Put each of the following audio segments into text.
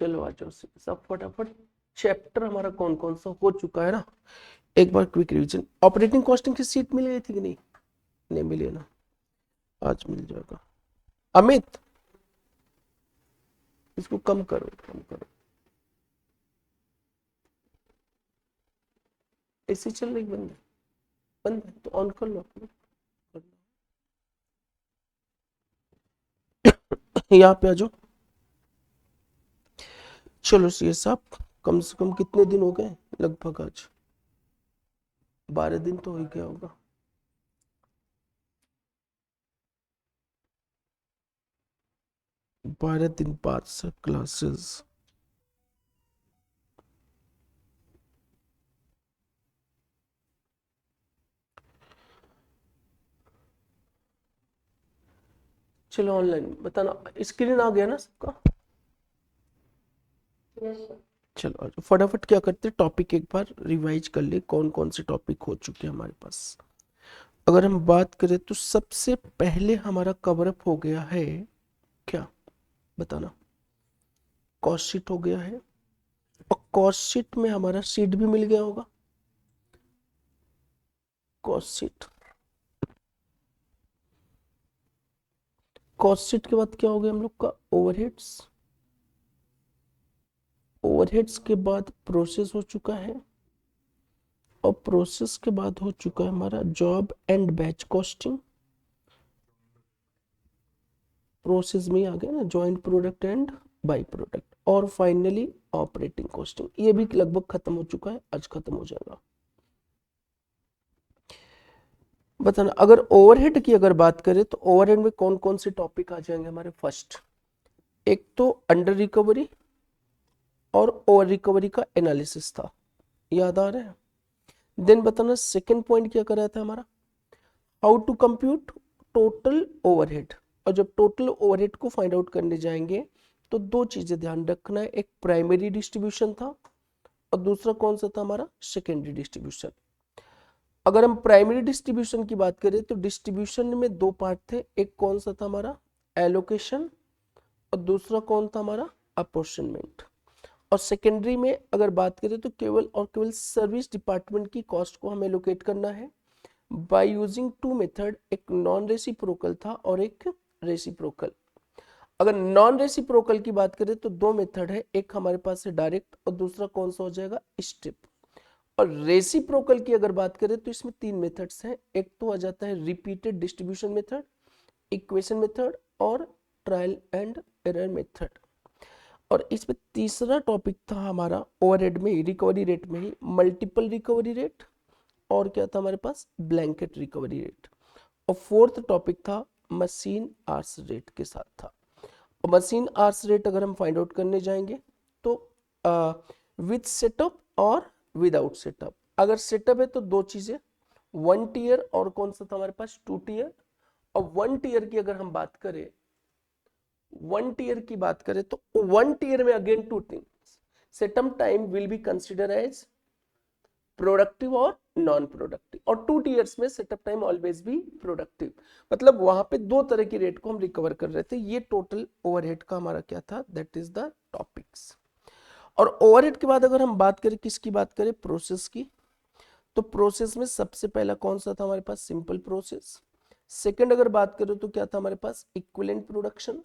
चलो आ जाओ सब फटाफट। चैप्टर हमारा कौन कौन सा हो चुका है ना, एक बार क्विक रिवीजन। ऑपरेटिंग कॉस्टिंग की सीट मिल गई थी कि नहीं? नहीं मिली है ना, आज मिल जाएगा। अमित इसको कम करो, कम करो। ऐसे चल रही बंद है, बंद है तो ऑन कर लो अपने। यहाँ पे आ जाओ। चलो सी साहब, कम से कम कितने दिन हो गए? लगभग आज 12 दिन तो हो गया होगा। बारह दिन बाद से क्लासेस। चलो ऑनलाइन बताना, स्क्रीन आ गया ना सबका? चलो फटाफट क्या करते, टॉपिक एक बार रिवाइज कर ले, कौन कौन से टॉपिक हो चुके हैं हमारे पास। अगर हम बात करें तो सबसे पहले हमारा कवर अप हो गया है क्या, बताना? कॉस्ट शीट हो गया है, और कॉस्ट शीट में हमारा शीट भी मिल गया होगा। कॉस्ट शीट, कॉस्ट शीट के बाद क्या हो गया हम लोग का? ओवरहेड्स। ओवरहेड्स के बाद प्रोसेस हो चुका है, और प्रोसेस के बाद हो चुका है हमारा job and batch costing. Process में ही आ गया ना, joint product and by product. और फाइनली ऑपरेटिंग कॉस्टिंग, ये भी लगभग खत्म हो चुका है, आज खत्म हो जाएगा। बताना, अगर ओवरहेड की अगर बात करें तो ओवरहेड में कौन कौन से टॉपिक आ जाएंगे हमारे? फर्स्ट, एक तो अंडर रिकवरी और ओवर रिकवरी का एनालिसिस था, याद आ रहा है? देन बताना सेकंड पॉइंट क्या कर रहा था हमारा? How to compute total overhead. और जब टोटल ओवरहेड को फाइंड आउट करने जाएंगे तो दो चीजें ध्यान रखना है, एक प्राइमरी डिस्ट्रीब्यूशन था और दूसरा कौन सा था हमारा? Secondary distribution. अगर हम प्राइमरी डिस्ट्रीब्यूशन की बात करें तो डिस्ट्रीब्यूशन में दो पार्ट थे, एक कौन सा था हमारा? एलोकेशन, और दूसरा कौन था हमारा? अपॉर्शनमेंट। और सेकेंडरी में अगर बात करें तो केवल और केवल सर्विस डिपार्टमेंट की कॉस्ट को हमें लोकेट करना है बाय यूजिंग टू मेथड, एक नॉन रेसिप्रोकल था और एक रेसिप्रोकल। अगर नॉन रेसिप्रोकल की बात करें तो दो मेथड है, एक हमारे पास है डायरेक्ट और दूसरा कौन सा हो जाएगा? स्ट्रिप। और रेसिप्रोकल की अगर बात करें तो इसमें तीन मेथड्स हैं, एक तो आ जाता है repeated distribution method, equation method और ट्रायल एंड एरर मेथड। और इसमें तीसरा टॉपिक था हमारा ओवरहेड में ही, रिकवरी रेट में ही, मल्टीपल रिकवरी रेट, और क्या था हमारे पास? Blanket recovery rate. और फोर्थ टॉपिक था मशीन आर्स रेट के साथ था। और मशीन आर्स रेट अगर हम फाइंड आउट करने जाएंगे तो विद सेटअप और विदाउट सेटअप। अगर सेटअप है तो दो चीजें, वन टीयर और कौन सा था हमारे पास? Two tier. और वन टीयर की अगर हम बात करें, वन टीयर की बात करें तो वन टीयर में again two things, setup time will be consider as productive और नॉन प्रोडक्टिव, और टू टीयर्स में सेटअप टाइम ऑलवेज भी प्रोडक्टिव। मतलब वहां पे दो तरह की रेट को हम रिकवर कर रहे थे। ये टोटल ओवरहेड का हमारा क्या था? That is the topics. और ओवरहेड के बाद अगर हम बात करें, किसकी बात करें? प्रोसेस की। तो प्रोसेस में सबसे पहला कौन सा था हमारे पास? Simple process. सेकंड अगर बात करें तो क्या था हमारे पास? Equivalent production.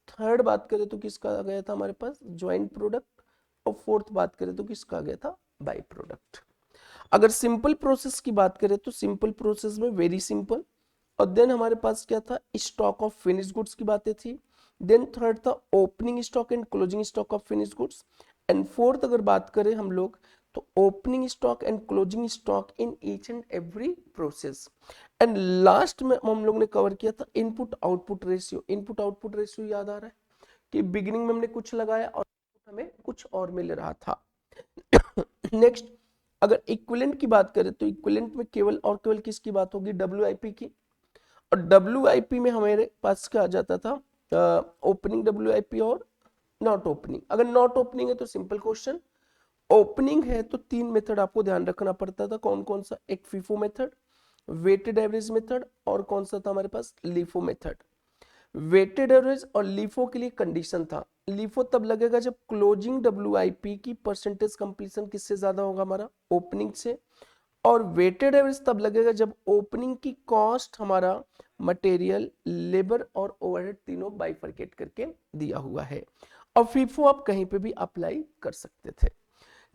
थर्ड बात करें तो किसका आ गया था हमारे पास? Joint product. और फोर्थ बात करें तो किसका आ गया था? By product. अगर सिंपल प्रोसेस की बात करें तो सिंपल प्रोसेस में वेरी सिंपल, और देन हमारे पास क्या था? स्टॉक ऑफ फिनिश गुड्स की बातें थी। देन थर्ड था opening stock and closing stock of finish goods. And fourth अगर बात करें हम लोग तो opening stock and closing stock in each and every process. And last में हम लोग ने कवर किया था input output ratio. Input output ratio याद आ रहा है कि बिगिनिंग में हमने कुछ लगाया और हमें कुछ और मिल रहा था। नेक्स्ट, अगर इक्विवेलेंट की बात करें तो इक्विवेलेंट में केवल और केवल किसकी बात होगी? डब्ल्यूआईपी की। और डब्ल्यूआईपी में हमारे पास क्या आ जाता था? ओपनिंग डब्ल्यूआईपी और नॉट ओपनिंग। अगर नॉट ओपनिंग है तो सिंपल क्वेश्चन, ओपनिंग है तो तीन मेथड आपको ध्यान रखना पड़ता था, कौन कौन सा? एक FIFO method, weighted average method, और कौन सा था हमारे पास? LIFO method. वेटेड एवरेज और लीफो के लिए कंडीशन था, LIFO तब लगेगा जब क्लोजिंग WIP की परसेंटेज कंप्लीशन किससे ज्यादा होगा, हमारा ओपनिंग से। और वेटेड एवरेज तब लगेगा जब ओपनिंग की कॉस्ट हमारा मटेरियल, लेबर और ओवरहेड तीनों बाइफरकेट करके दिया हुआ है। और FIFO आप कहीं पे भी अप्लाई कर सकते थे।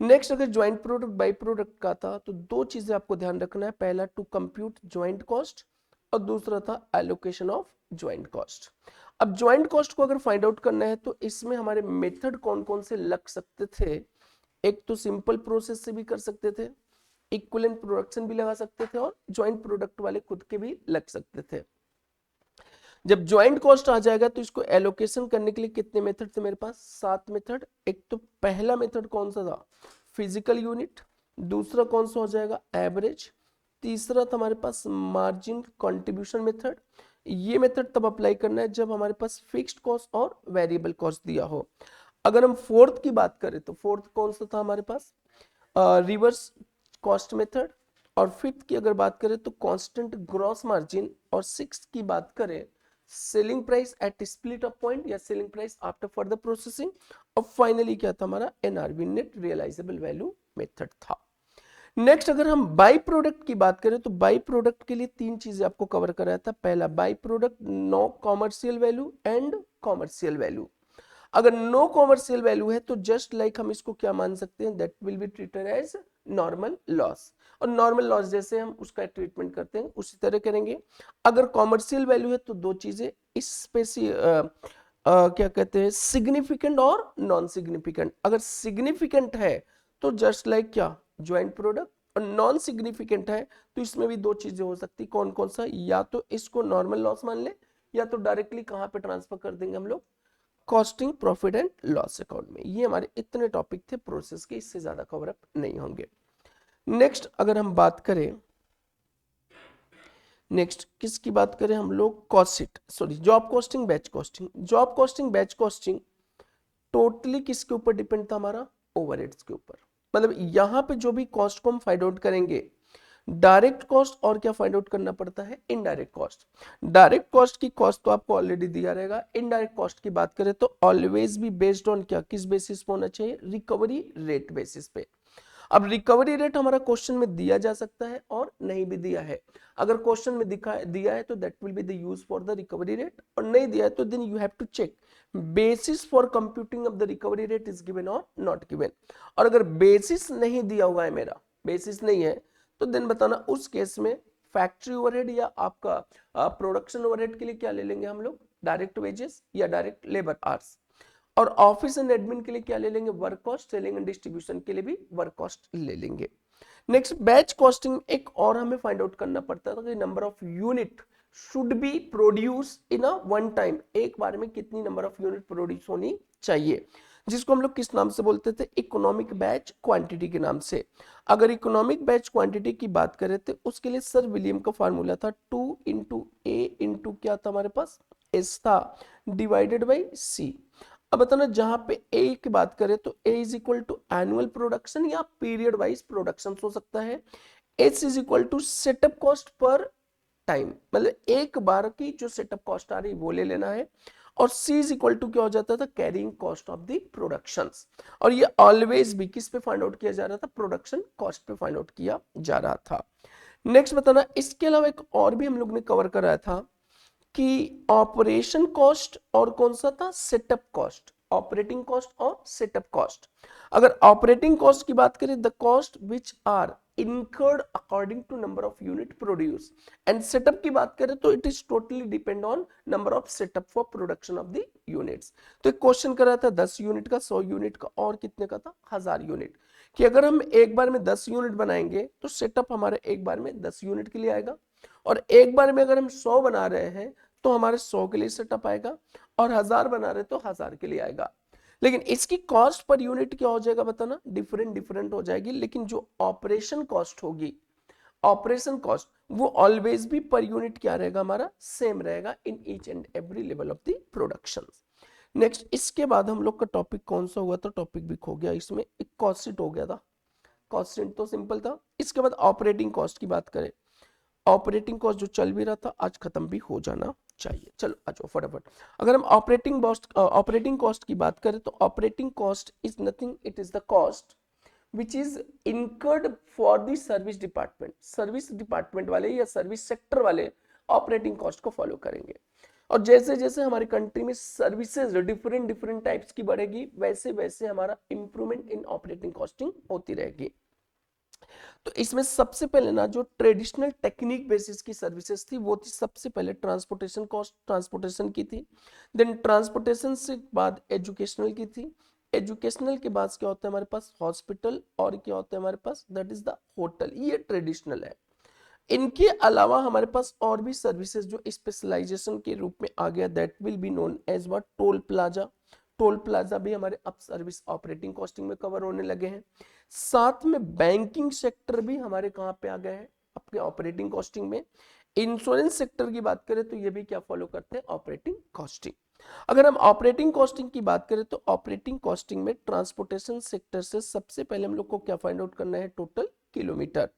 नेक्स्ट अगर ज्वाइंट प्रोडक्ट बाई प्रोडक्ट का था तो दो चीजें आपको ध्यान रखना है, पहला टू कंप्यूट ज्वाइंट कॉस्ट और दूसरा था एलोकेशन ऑफ ज्वाइंट कॉस्ट। अब ज्वाइंट कॉस्ट को अगर फाइंड आउट करना है तो इसमें हमारे मेथड कौन कौन से लग सकते थे। एक तो सिंपल प्रोसेस से भी कर सकते थे, इक्विवेलेंट प्रोडक्शन भी लगा सकते थे और ज्वाइंट प्रोडक्ट वाले खुद के भी लग सकते थे। जब ज्वाइंट कॉस्ट आ जाएगा तो इसको एलोकेशन करने के लिए कितने मेथड थे मेरे पास, 7 मेथड। एक तो पहला मेथड कौन सा था, फिजिकल यूनिट। दूसरा कौन सा हो जाएगा, एवरेज। तीसरा था हमारे पास मार्जिन कंट्रीब्यूशन मेथड। ये मेथड तब अप्लाई करना है जब हमारे पास फिक्स्ड कॉस्ट और वेरिएबल कॉस्ट दिया हो। अगर हम फोर्थ की बात करें तो फोर्थ कौन सा था हमारे पास, रिवर्स कॉस्ट मेथड। और फिफ्थ की अगर बात करें तो कांस्टेंट ग्रॉस मार्जिन। और सिक्स्थ की बात करें selling price at split off point या selling price after further processing. और फाइनली क्या था हमारा NRV net realizable value method था। नेक्स्ट अगर हम बाई प्रोडक्ट की बात करें तो बाई प्रोडक्ट के लिए तीन चीजें आपको कवर कराया था। पहला by product no commercial value and commercial value. अगर नो कॉमर्शियल वैल्यू है तो जस्ट लाइक हम इसको क्या मान सकते हैं, that will be treated as normal loss. और नॉर्मल लॉस जैसे हम उसका ट्रीटमेंट करते हैं उसी तरह करेंगे। अगर कॉमर्शियल वैल्यू है तो दो चीजें क्या कहते हैं, सिग्निफिकेंट और नॉन सिग्निफिकेंट। अगर सिग्निफिकेंट है तो जस्ट लाइक क्या, ज्वाइंट प्रोडक्ट। और नॉन सिग्निफिकेंट है तो इसमें भी दो चीजें हो सकती, कौन कौन सा, या तो इसको नॉर्मल लॉस मान ले या तो डायरेक्टली कहां पे ट्रांसफर कर देंगे हम लोग, costing profit and loss account में। ये हमारे इतने टॉपिक थे प्रोसेस के, इससे ज्यादा कवर अप नहीं होंगे। नेक्स्ट अगर हम बात करें, नेक्स्ट किसकी बात करें हम लोग, cost sheet, sorry job costing batch costing. Job costing batch costing totally किसके ऊपर डिपेंड था हमारा, ओवरहेड्स के ऊपर। मतलब यहां पे जो भी कॉस्ट को हम फाइंड आउट करेंगे, डायरेक्ट कॉस्ट और क्या फाइंड आउट करना पड़ता है, इनडायरेक्ट कॉस्ट। डायरेक्ट कॉस्ट की कॉस्ट तो आपको ऑलरेडी दिया रहेगा। इनडायरेक्ट कॉस्ट की बात करें तो ऑलवेज भी बेस्ड ऑन क्या, किस बेसिस पे होना चाहिए, रिकवरी रेट बेसिस पे। अब रिकवरी रेट हमारा क्वेश्चन में दिया जा सकता है और नहीं भी दिया है। अगर क्वेश्चन में दिया है तो that will be the use for the recovery rate, और नहीं दिया है तो then you have to check basis for computing of the recovery rate is given और नॉट गिवन। और अगर बेसिस नहीं दिया हुआ है, मेरा बेसिस नहीं है, तो देन बताना उस केस में फैक्ट्री ओवरहेड या आपका प्रोडक्शन ओवरहेड के लिए क्या ले लेंगे हम लोग, डायरेक्ट वेजेस या डायरेक्ट लेबर आवर्स। और ऑफिस एंड एडमिन के लिए क्या ले लेंगे, work cost. Selling and distribution के लिए भी वर्क कॉस्ट ले लेंगे। नेक्स्ट बैच कॉस्टिंग एक और हमें फाइंड आउट करना पड़ता था कि number of unit should be produce in a one time, एक बार में कितनी नंबर ऑफ यूनिट प्रोड्यूस होनी चाहिए, जिसको हम लोग किस नाम से बोलते थे, इकोनॉमिक बैच क्वांटिटी के नाम से। अगर इकोनॉमिक बैच क्वांटिटी की बात करें तो उसके लिए सर विलियम का फार्मूला था 2 इंटू ए इंटू क्या था हमारे पास, एस था, डिवाइडेड बाई सी। अब बताना जहां पे ए की बात करें तो A is equal to annual production या पीरियड वाइज प्रोडक्शन हो सकता है। S is equal to setup cost per time, मतलब एक बार की जो सेटअप कॉस्ट आ रही वो ले लेना है। और सी इज इक्वल टू क्या हो जाता था, carrying cost of the productions. और ये ऑलवेज भी किस पे फाइंड आउट किया जा रहा था, प्रोडक्शन कॉस्ट पे फाइंड आउट किया जा रहा था। नेक्स्ट बताना, इसके अलावा एक और भी हम लोग ने कवर कराया था कि ऑपरेशन कॉस्ट और कौन सा था, सेटअप कॉस्ट। ऑपरेटिंग कॉस्ट और सेटअप कॉस्ट। अगर ऑपरेटिंग कॉस्ट की बात करें, the cost which are incurred according to number of unit produced, and setup की बात करें तो it is totally depend on number of setup for production of the units। तो एक क्वेश्चन करा था 10 यूनिट का, 100 यूनिट का और कितने का था, 1000 यूनिट। कि अगर हम एक बार में 10 यूनिट बनाएंगे तो सेटअप हमारे एक बार में 10 यूनिट के लिए आएगा, और एक बार में अगर हम 100 बना रहे हैं तो हमारे 100 के लिए सेटअप आएगा, और 1000 बना रहे तो 1000 के लिए आएगा। लेकिन इसकी कॉस्ट पर यूनिट क्या हो जाएगा बताना, डिफरेंट हो जाएगी। लेकिन जो ऑपरेशन कॉस्ट होगी, ऑपरेशन कॉस्ट वो ऑलवेज भी पर यूनिट क्या रहेगा हमारा, सेम रहेगा in each and every level of the production. Next इसके बाद हम लोग का टॉपिक कौन सा हुआ था, टॉपिक भी खो गया इसमें, एक कॉस्ट शीट हो गया था। कॉस्ट शीट तो सिंपल था। इसके बाद ऑपरेटिंग कॉस्ट की बात करें, ऑपरेटिंग कॉस्ट जो चल भी रहा था आज खत्म भी हो जाना चाहिए। चलो आ जाओ फटाफट। अगर हम ऑपरेटिंग कॉस्ट की बात करें तो operating cost is nothing, it is the cost which is incurred for the service department. Service department वाले या सर्विस सेक्टर वाले ऑपरेटिंग कॉस्ट को फॉलो करेंगे। और जैसे जैसे हमारी कंट्री में सर्विसेज डिफरेंट डिफरेंट टाइप्स की बढ़ेगी, वैसे वैसे हमारा इंप्रूवमेंट इन ऑपरेटिंग कॉस्टिंग होती रहेगी। तो इसमें सबसे पहले ना जो ट्रेडिशनल टेक्निक बेसिस की सर्विसेज थी वो थी सबसे पहले ट्रांसपोर्टेशन कॉस्ट, ट्रांसपोर्टेशन की थी। देन ट्रांसपोर्टेशन से बाद एजुकेशनल की थी। एजुकेशनल के बाद क्या होता है हमारे पास हॉस्पिटल, और क्या होता है हमारे पास दैट इज द होटल। ये ट्रेडिशनल है। इनके अलावा हमारे पास और भी सर्विसेज जो स्पेशलाइजेशन के रूप में आ गया, that will be known as what toll plaza. Toll plaza भी हमारे अब सर्विस ऑपरेटिंग कॉस्टिंग में कवर होने लगे हैं। साथ में बैंकिंग सेक्टर भी हमारे कहां पे आ गए हैं अपने ऑपरेटिंग कॉस्टिंग में। इंश्योरेंस सेक्टर की बात करें तो ये भी क्या फॉलो करते हैं ऑपरेटिंग कॉस्टिंग। अगर हम ऑपरेटिंग कॉस्टिंग की बात करें तो ऑपरेटिंग कॉस्टिंग में ट्रांसपोर्टेशन सेक्टर से सबसे पहले हम लोग को क्या फाइंड आउट करना है टोटल किलोमीटर।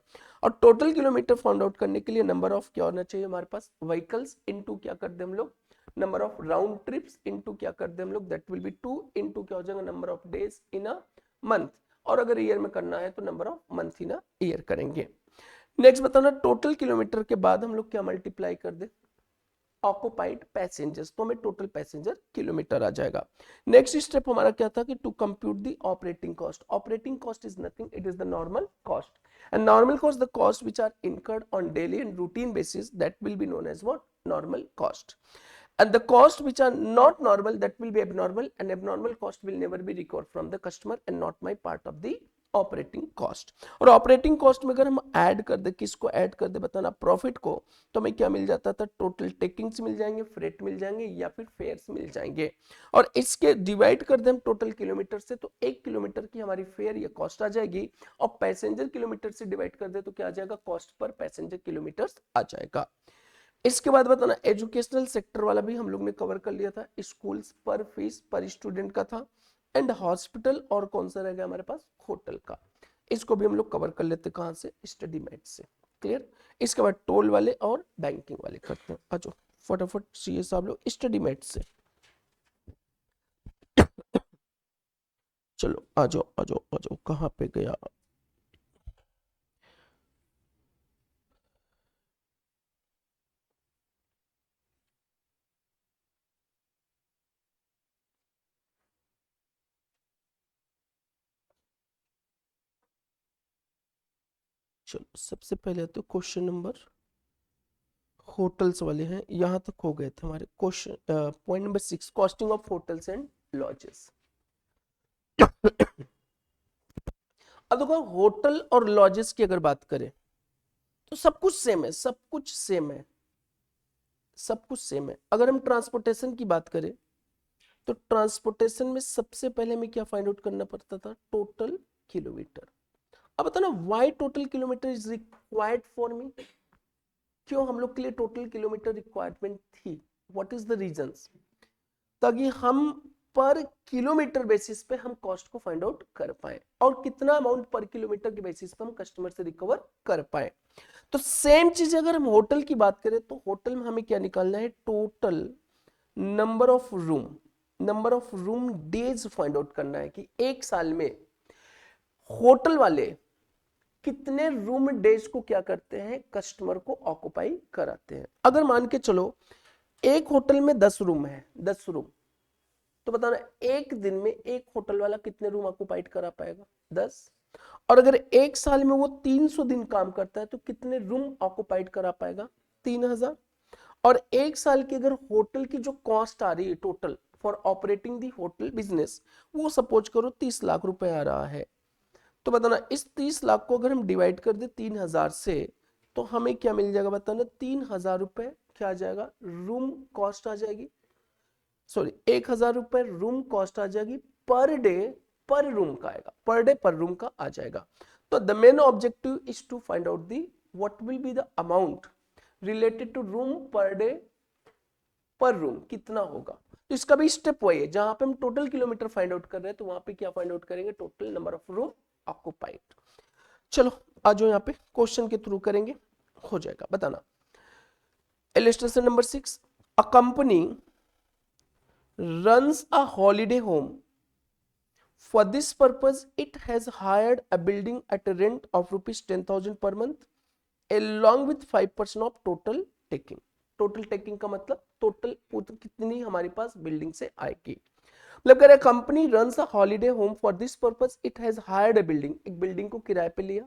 और टोटल किलोमीटर फाइंड आउट करने के लिए नंबर ऑफ क्या होना चाहिए हमारे पास व्हीकल्स इनटू क्या कर दे हम लोग number of round trips into क्या कर दे हम लोग दैट विल बी 2 इनटू क्या हो जाएगा number of days in a month. और अगर ईयर में करना है तो number of month in a year करेंगे। नेक्स्ट बताना टोटल किलोमीटर के बाद हम लोग क्या मल्टीप्लाई कर दे ऑक्युपाइड पैसेंजर्स, तो हमें टोटल पैसेंजर किलोमीटर आ जाएगा। नेक्स्ट स्टेप हमारा क्या था कि to compute the operating cost. Operating cost is nothing, it is the normal cost, and normal cost the cost which are incurred on daily and routine basis, that will be known as what normal cost, and the cost which are not normal that will be abnormal, and abnormal cost will never be recovered from the customer and not my part of the operating cost. और operating cost में अगर हम add कर दे, किसको add कर दे बताना profit को, तो हमें क्या मिल जाता था टोटल टेकिंग्स मिल जाएंगे, फ्रेट मिल जाएंगे या फिर फेयर्स मिल जाएंगे। और इसके डिवाइड कर दे हम टोटल किलोमीटर से तो 1 किलोमीटर की हमारी फेयर या कॉस्ट आ जाएगी, और पैसेंजर किलोमीटर से डिवाइड कर दे तो क्या आ जाएगा कॉस्ट पर पैसेंजर किलोमीटर आ जाएगा। इसके बाद बताना एजुकेशनल सेक्टर वाला भी हम लोग ने कवर कर लिया था, स्कूल्स पर फीस पर स्टूडेंट का था, एंड हॉस्पिटल और कौन सा रह गया हमारे पास होटल का। इसको भी हम लोग कवर कर लेते कहां से स्टडी मेट से। क्लियर। इसके बाद टोल वाले और बैंकिंग वाले करते हैं। आ जाओ फटाफट सीए साहब लोग स्टडी मेट से। चलो आ जाओ आ जाओ आ जाओ कहां पे गया। चलो सबसे पहले तो क्वेश्चन नंबर होटल्स वाले हैं, यहां तक हो गए थे हमारे question. Point number 6 costing of hotels and lodges. अब देखो होटल और लॉजेस की अगर बात करें तो सब कुछ सेम है, सब कुछ सेम है, सब कुछ सेम है। अगर हम ट्रांसपोर्टेशन की बात करें तो ट्रांसपोर्टेशन में सबसे पहले हमें क्या फाइंड आउट करना पड़ता था टोटल किलोमीटर। अब बताओ ना why total kilometre is required for me, क्यों हम लोग के लिए टोटल किलोमीटर रिक्वायरमेंट थी, व्हाट इज द रीजंस, ताकि हम पर किलोमीटर बेसिस पे हम कॉस्ट को फाइंड आउट कर पाए और कितना अमाउंट पर किलोमीटर के बेसिस पे हम कस्टमर से रिकवर कर पाए। तो सेम चीज अगर हम होटल की बात करें तो होटल में हमें क्या निकालना है total number of room, number of room days find out करना है कि एक साल में होटल वाले कितने रूम डेज को क्या करते हैं कस्टमर को ऑक्युपाई कराते हैं। अगर मान के चलो एक होटल में 10 रूम है, 10 रूम, तो बताना एक दिन में एक होटल वाला कितने रूम ऑक्युपाइड करा पाएगा 10। और अगर एक साल में वो 300 दिन काम करता है तो कितने रूम ऑक्युपाइड करा पाएगा 3000। और एक साल की अगर होटल की जो कॉस्ट आ रही है total for operating the hotel business, वो सपोज करो 30 लाख रुपए आ रहा है, तो बताना इस 30 लाख को अगर हम डिवाइड कर दे 3000 से तो हमें क्या मिल जाएगा बताना 3000 रुपए क्या आ जाएगा रूम कॉस्ट आ जाएगी, सॉरी 1000 रुपए रूम कॉस्ट आ जाएगी पर डे, पर रूम का आएगा, पर डे पर रूम का आ जाएगा। तो the main objective is to find out the what will be the amount related to room per day per room कितना होगा। तो इसका भी स्टेप वही है, जहां पे हम टोटल किलोमीटर फाइंड आउट कर रहे हैं तो वहां पे क्या फाइंड आउट करेंगे total number of room occupied. चलो आ जाओ यहाँ पे क्वेश्चन के थ्रू करेंगे, हो जाएगा। बताना illustration number 6 a company runs a holiday home. For this purpose, it has hired a building at a rent of rupees 10,000 per month, along with 5% of total taking. Total taking का मतलब total कितनी हमारे पास building से आएगी, मतलब कह रहे company runs a holiday home for this purpose it has hired a building, एक बिल्डिंग को किराए पे लिया,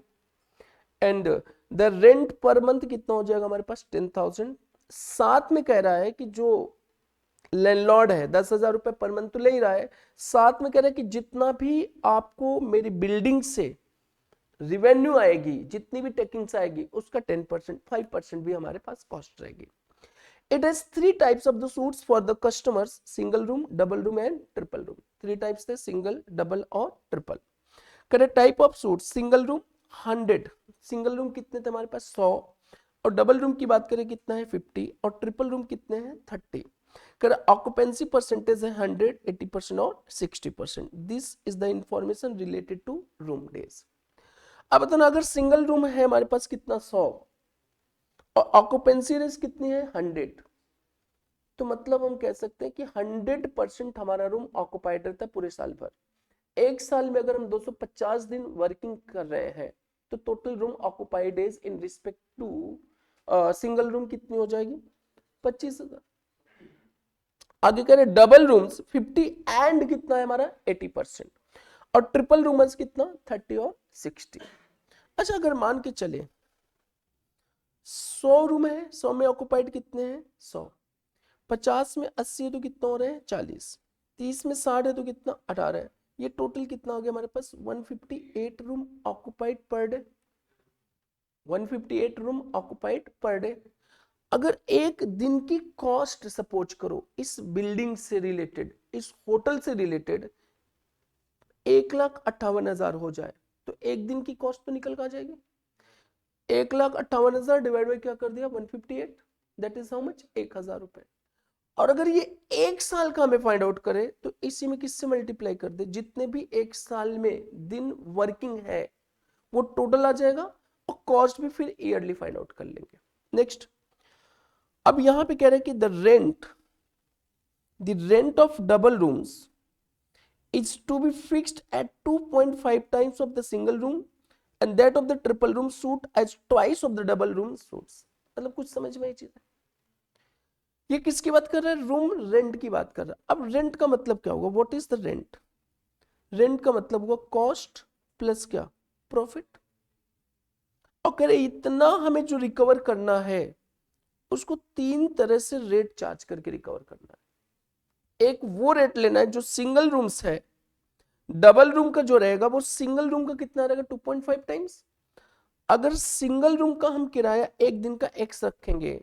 and the rent per month कितना हो जाएगा हमारे पास 10,000। साथ में कह रहा है कि जो लैंडलॉर्ड है 10,000 रुपए पर मंथ तो ले ही रहा है, साथ में कह रहा है कि जितना भी आपको मेरी बिल्डिंग से रिवेन्यू आएगी, जितनी भी टेकिंग्स आएगी, उसका 10% 5% भी हमारे पास कॉस्ट रहेगी। It has three types of the suites for the customers: single room, double room and triple room. Three types थे, single, double और triple। करें type of suit, single room 100, single room कितने थे हमारे पास 100, और डबल रूम की बात करें कितना है 50, और ट्रिपल रूम कितने हैं 30। करें ऑक्यूपेंसी परसेंटेज है 100, 80% और 60%। This is the information related to room days. अब बताना अगर सिंगल रूम है हमारे पास कितना 100 और ऑक्यूपेंसी रेट कितनी है 100, तो मतलब हम कह सकते हैं कि 100% हमारा रूम ऑक्युपाइड रहता है पूरे साल भर। एक साल में अगर हम 250 दिन वर्किंग कर रहे हैं तो total room occupied days in respect to single room कितनी हो जाएगी 25,000। आगे कह रहे डबल रूम्स 50 एंड कितना है हमारा 80%, और ट्रिपल रूमर्स कितना 30 और 60। अच्छा अगर मान के चले 100 रूम है, 100 में ऑक्युपाइड कितने हैं 100, 50 में 80 है तो कितना हो रहे हैं 40, 30 में 60 है तो कितना 18 है, ये टोटल कितना हो गया हमारे पास 158 room occupied per day, 158 room occupied per day. अगर एक दिन की कॉस्ट सपोज करो इस बिल्डिंग से रिलेटेड, इस होटल से रिलेटेड 1,58,000 हो जाए तो एक दिन की कॉस्ट तो निकल कर आ जाएगी। 1,58,000 डिवाइड बाई क्या कर दिया 158, दैट इज हाउ मच 1,000 रुपए। और अगर ये एक साल का हमें फाइंड आउट करे तो इसी में किससे मल्टीप्लाई कर दे, जितने भी एक साल में दिन वर्किंग है वो टोटल आ जाएगा, और कॉस्ट भी फिर ईयरली फाइंड आउट कर लेंगे। नेक्स्ट, अब यहां पे कह रहे हैं कि the rent of double rooms is to be fixed at 2.5 times of the single room and that of the triple room suite as twice of the double room suites। मतलब कुछ समझ में आई चीज है, ये किसकी बात कर रहा है रूम रेंट की बात कर रहा है। अब रेंट का मतलब क्या होगा, what is the rent, rent का मतलब होगा कॉस्ट प्लस क्या प्रॉफिट, और कह रहे इतना हमें जो रिकवर करना है उसको तीन तरह से रेट चार्ज करके रिकवर करना है। एक वो रेट लेना है जो सिंगल रूम्स है, डबल रूम का जो रहेगा वो सिंगल रूम का कितना रहेगा 2.5 टाइम्स। अगर सिंगल रूम का हम किराया एक दिन का x रखेंगे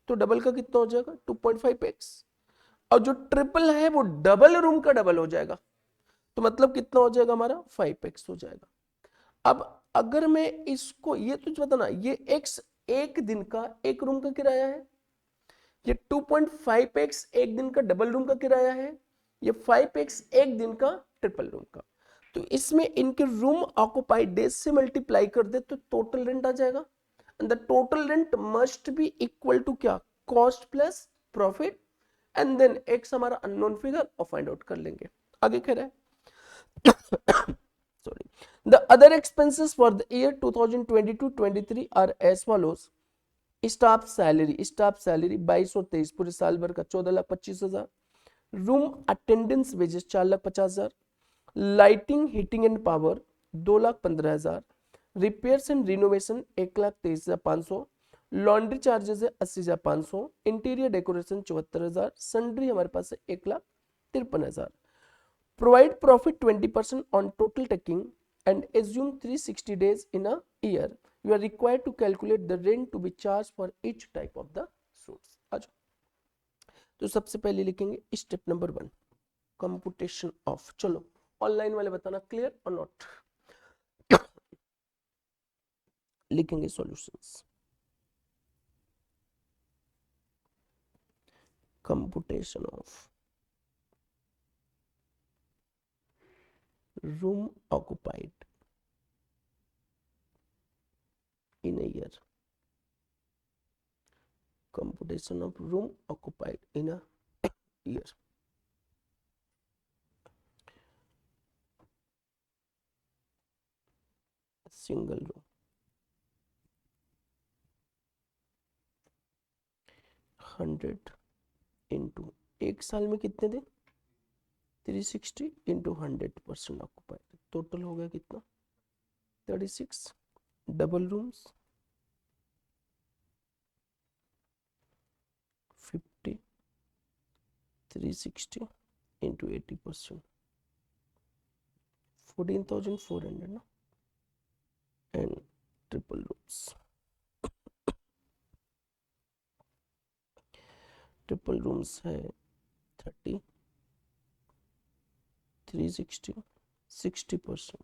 तो डबल का कितना हो जाएगा 2.5x, और जो ट्रिपल है वो डबल रूम का डबल हो जाएगा, तो मतलब कितना हो जाएगा हमारा 5x हो जाएगा। अब अगर मैं इसको ये तुझे बताना, ये x एक दिन का एक रूम का किराया है, ये 2.5x एक दिन का डबल रूम का किराया है, ये 5x एक दिन का ट्रिपल रूम का, तो इसमें इनके रूम ऑक्युपाइड डेज से मल्टीप्लाई कर दे तो टोटल रेंट आ जाएगा, and the total rent must be equal to क्या cost plus profit, and then X हमारा अननोन फिगर और फाइंड आउट कर लेंगे। आगे कह रहा है sorry, the other expenses for the year 2022-23 are as follows: staff salary 2223 पूरे साल भर का 14,25,000, room attendants wages 4,50,000, lighting heating and power 2,15,000, repairs and renovation 1,23,500, laundry charges है 80,500, इंटीरियर डेकोरेशन 74,000, सन्ड्री हमारे पास है 1,53,000। Provide profit 20% on total taking and assume 360 days in a year. You are required to calculate the rent to be charged for each type of the suits। तो सबसे पहले लिखेंगे step number 1 computation of, चलो online वाले बताना clear और not. लिखेंगे solutions, computation of room occupied in a year computation of room occupied in a year. Single room. 100 into एक साल में कितने दिन, 360 इंटू 100% ऑक्युपाइड, टोटल हो गया कितना 36. डबल रूम्स 50, 360 इंटू 80%, 14,400 ना. And triple rooms, triple rooms है 30, 360, 60%,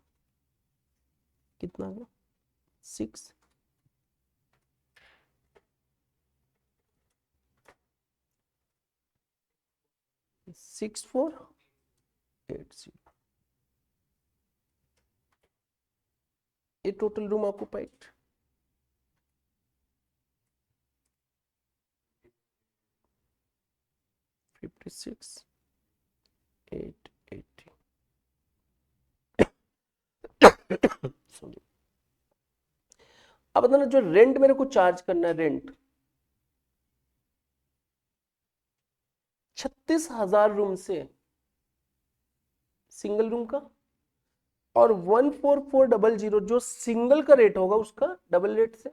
कितना गया 6. 6480. ये टोटल रूम ऑक्युपाइड. $56,880. सॉरी. अब बताना जो रेंट मेरे को चार्ज करना है, रेंट 36,000 रूम से सिंगल रूम का, और 14400 जो सिंगल का रेट होगा उसका डबल रेट से,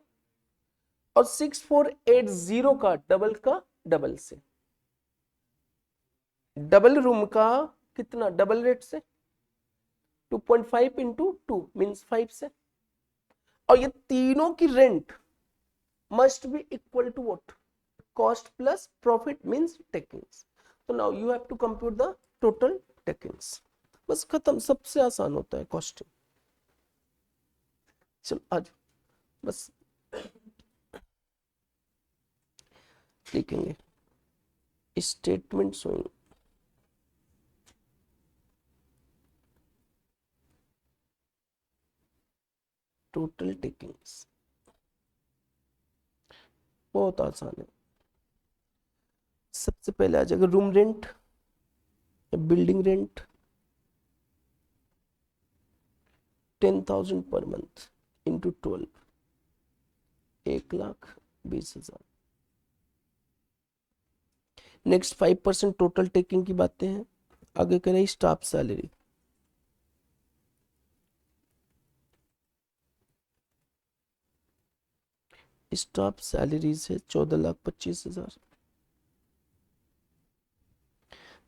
और 6480 का डबल से. डबल रूम का कितना डबल रेट से 2.5 इंटू 2 मीन्स 5 से. और ये तीनों की rent must be equal to what, cost plus profit means takings. तो now you have to compute the total takings. बस खत्म, सबसे आसान होता है कॉस्टिंग. चलो आज बस लिखेंगे स्टेटमेंट शोइंग टोटल टेकिंग्स. बहुत आसान है. सबसे पहले आ जाएगा room rent, building rent 10,000 per month into 12, 1,20,000. Next 5% total taking की बातें हैं. आगे करें स्टाफ सैलरी, स्टाफ सैलरीज है 14,25,000.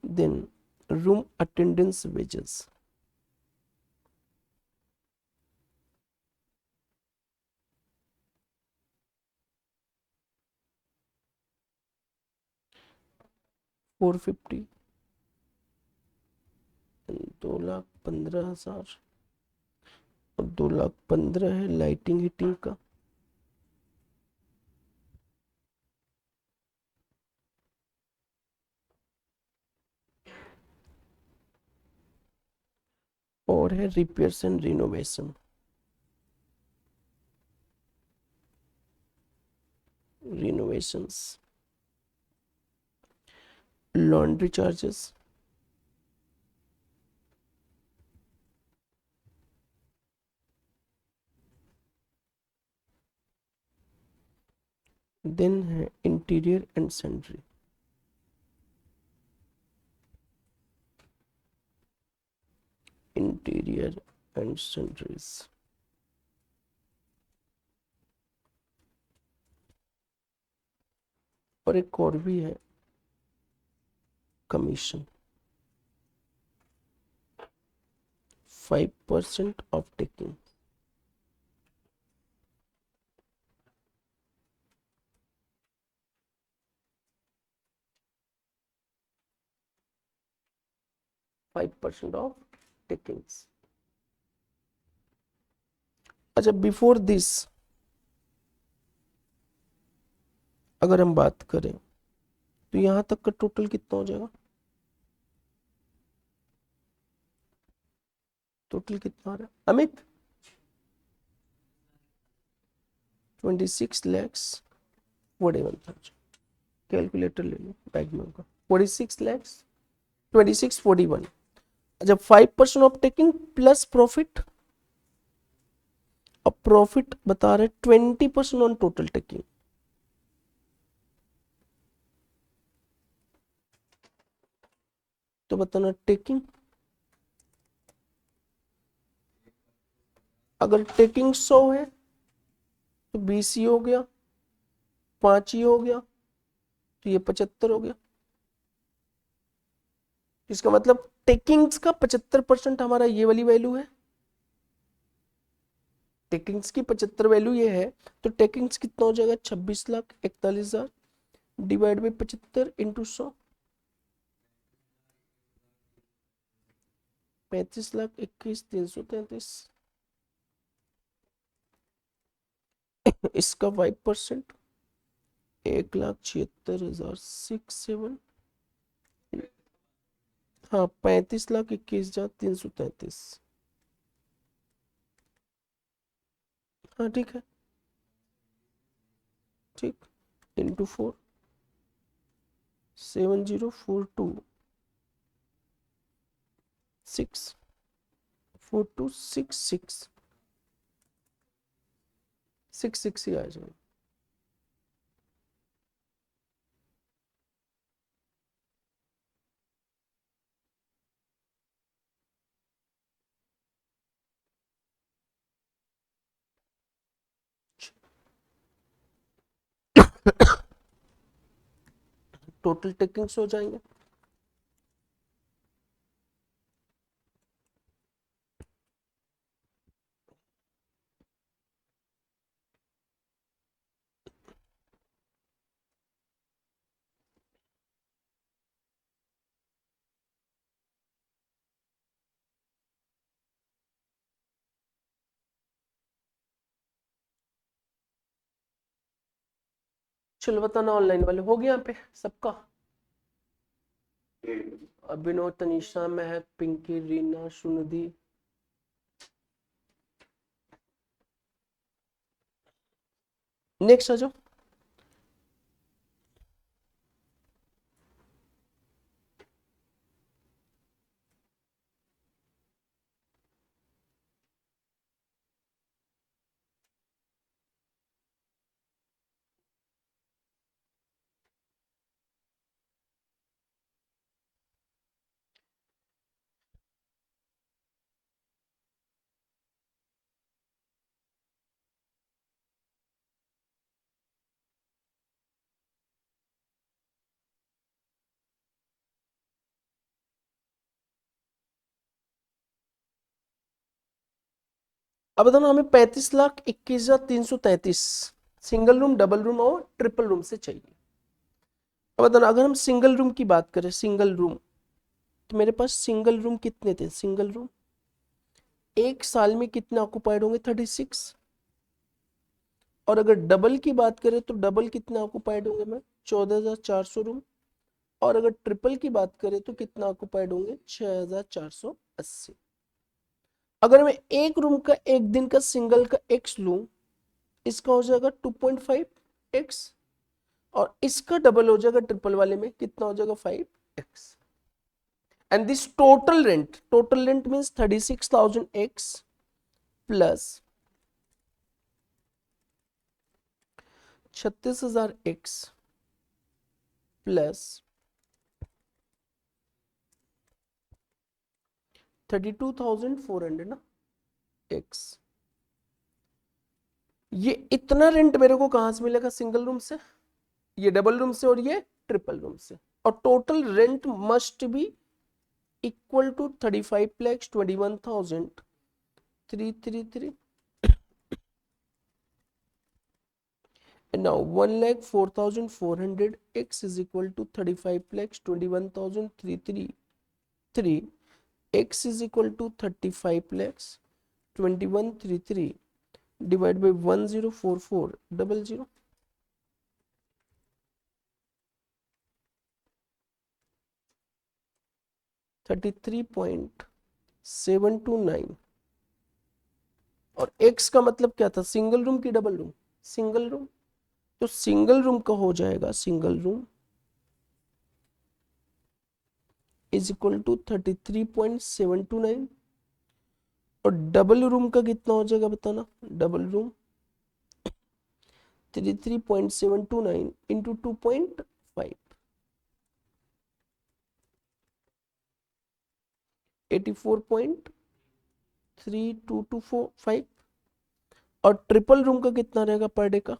Then room attendants wages 450, 2,15,000. और 2,15,000 है लाइटिंग हीटिंग का. और है repairs and renovation, renovations, laundry charges, then है interior and sanitary, interior and sanitaries. और एक और भी है commission 5% of taking. Five percent of takings. अच्छा बिफोर दिस अगर हम बात करें तो यहां तक का टोटल कितना हो जाएगा, टोटल कितना आ रहा है अमित 26,41,000. कैलकुलेटर ले लो बैग में होगा 46 लैक्स 2641। जब 5% ऑफ टेकिंग प्लस प्रॉफिट, और प्रॉफिट बता रहे 20% ऑन टोटल टेकिंग। तो बताना टेकिंग, अगर टेकिंग 100 है तो 20 ही हो गया, 5 ही हो गया, तो ये 75 हो गया। इसका मतलब टेकिंग्स का 75% हमारा ये वाली वैल्यू है, टेकिंग्स की 75 वैल्यू ये है। तो टेकिंग्स कितना हो जाएगा 26,41,000 डिवाइड बाई 75 इंटू 100, 35,21,333। इसका 5% 1,76,000 हाँ 35,21,333। हाँ ठीक है, ठीक, इंटू 4 7042 6 4266 66 ही आ जाएगा। टोटल टेकिंग्स हो जाएंगे। चलो बताना ऑनलाइन वाले हो गया यहाँ पे सबका। अभिनव, तनीषा, महक, पिंकी, रीना, सुनिधि। नेक्स्ट आ जाओ। अब बताना हमें 35,21,333 सिंगल रूम, डबल रूम और ट्रिपल रूम से चाहिए। अब बताना अगर हम सिंगल रूम की बात करें, सिंगल रूम, तो मेरे पास सिंगल रूम कितने थे, सिंगल रूम एक साल में कितने ऑक्युपाइड होंगे 36। और अगर डबल की बात करें तो डबल कितने ऑक्युपाइड होंगे मैं 14,400 रूम। और अगर ट्रिपल की बात करें तो कितना ऑक्युपाइड होंगे 6,480। अगर मैं एक रूम का एक दिन का सिंगल का एक्स लूं, इसका हो जाएगा 2.5x, और इसका डबल हो जाएगा ट्रिपल वाले में, कितना हो जाएगा 5x। And this total rent means 36,000x plus 36,000x plus 32,400 ना x। ये इतना रेंट मेरे को कहां से मिलेगा सिंगल रूम से, ये डबल रूम से और ये ट्रिपल रूम से। और total rent must be equal to 35,21,333 and now 1,04,400 x is equal to 35,21,333 x is equal to 35,21,333 divided by 104400 33.729। और x का मतलब क्या था, सिंगल रूम की डबल रूम, सिंगल रूम। तो सिंगल रूम का हो जाएगा, single room is equal to 33.729 और डबल रूम का कितना हो जाएगा बताना। डबल रूम 33.729 इंटू 2.5 84.3225 और ट्रिपल रूम का कितना रहेगा पर डे का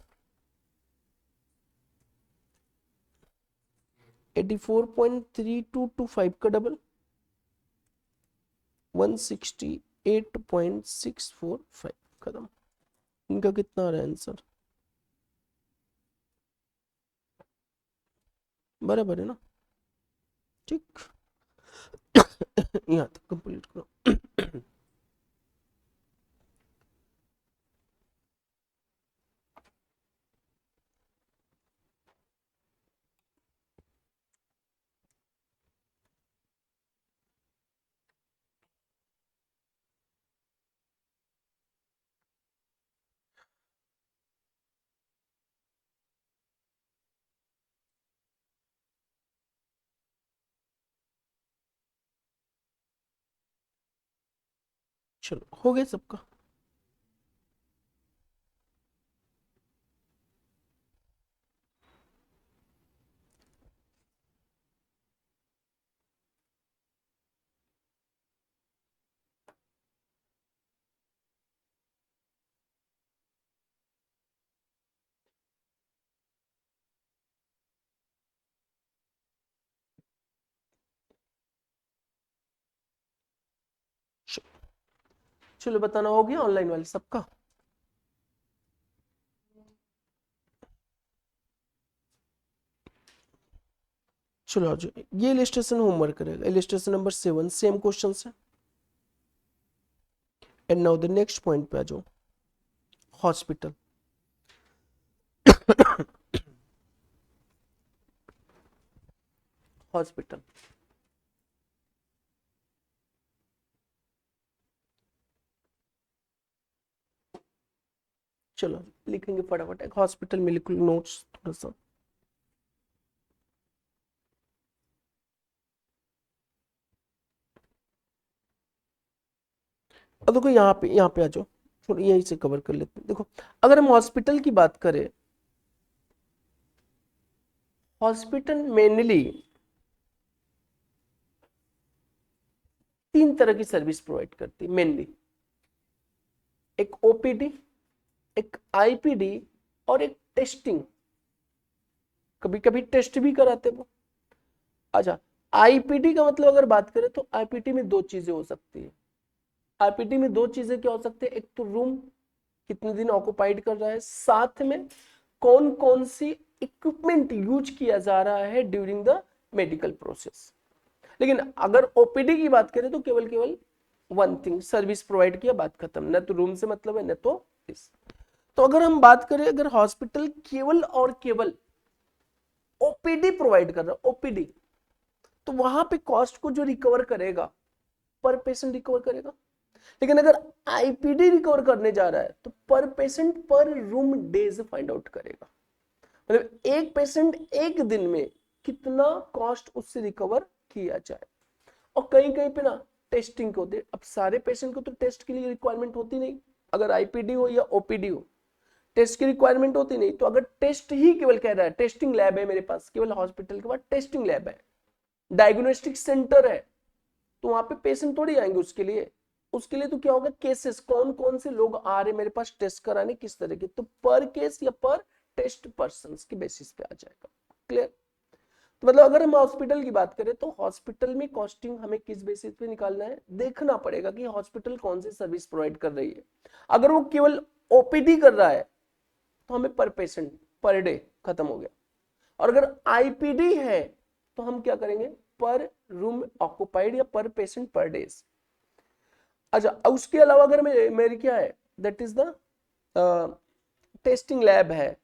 84.3225 का डबल 168.645 खत्म। इनका कितना आ रहा है आंसर बराबर है ना। ठीक यहाँ तक कंप्लीट करो। चलो हो गया सबका। चलो बताना हो गया ऑनलाइन वाले सबका। चलो आ जाओ ये इलिस्ट्रेशन होमवर्क करेगा इलिस्ट्रेशन नंबर 7 सेम क्वेश्चन है। And now the next point पे आ जाओ हॉस्पिटल। हॉस्पिटल चलो लिखेंगे फटाफट एक हॉस्पिटल में लिख लो नोट्स थोड़ा सा। अब देखो यहाँ पे आ जाओ थोड़ा यहीं से कवर कर लेते हैं। देखो अगर हम हॉस्पिटल की बात करें हॉस्पिटल मेनली 3 तरह की सर्विस प्रोवाइड करती है मेनली। एक ओपीडी एक आईपीडी और एक टेस्टिंग कभी कभी टेस्ट भी कराते वो। अच्छा आईपीडी का मतलब अगर बात करें तो आईपीडी में 2 चीजें हो सकती है। आईपीडी में 2 चीजें क्या हो सकती है एक तो रूम कितने दिन ऑक्युपाइड कर रहा है साथ में कौन कौन सी इक्विपमेंट यूज किया जा रहा है ड्यूरिंग द मेडिकल प्रोसेस। लेकिन अगर ओपीडी की बात करें तो केवल केवल वन थिंग सर्विस प्रोवाइड किया बात खत्म न तो रूम से मतलब है न तो इस। तो अगर हम बात करें अगर हॉस्पिटल केवल और केवल ओपीडी प्रोवाइड कर रहा है ओपीडी तो वहां पे कॉस्ट को जो रिकवर करेगा पर पेशेंट रिकवर करेगा। लेकिन अगर आईपीडी रिकवर करने जा रहा है तो पर पेशेंट पर रूम डेज फाइंड आउट करेगा। मतलब एक पेशेंट एक दिन में कितना कॉस्ट उससे रिकवर किया जाए। और कहीं कहीं पे ना टेस्टिंग को दे अब सारे पेशेंट को तो टेस्ट के लिए रिक्वायरमेंट होती नहीं। अगर आईपीडी हो या ओपीडी हो टेस्ट की रिक्वायरमेंट होती नहीं। तो अगर टेस्ट ही केवल कह रहा है टेस्टिंग लैब है मेरे पास केवल हॉस्पिटल के बाद टेस्टिंग लैब है डायग्नोस्टिक सेंटर है तो वहां पे पेशेंट थोड़ी आएंगे उसके लिए तो क्या होगा केसेस कौन कौन से लोग आ रहे मेरे पास टेस्ट कराने किस तरह के तो पर केस या पर टेस्ट पर्सन के बेसिस पे आ जाएगा। क्लियर। तो मतलब अगर हम हॉस्पिटल की बात करें तो हॉस्पिटल में कॉस्टिंग हमें किस बेसिस पे निकालना है देखना पड़ेगा कि हॉस्पिटल कौन सी सर्विस प्रोवाइड कर रही है। अगर वो केवल ओपीडी कर रहा है तो हमें पर पेशेंट पर डे खत्म हो गया। और अगर आईपीडी है तो हम क्या करेंगे पर रूम ऑक्युपाइड या पर पेशेंट पर डेज। अच्छा उसके अलावा अगर मेरी क्या है that is the testing lab है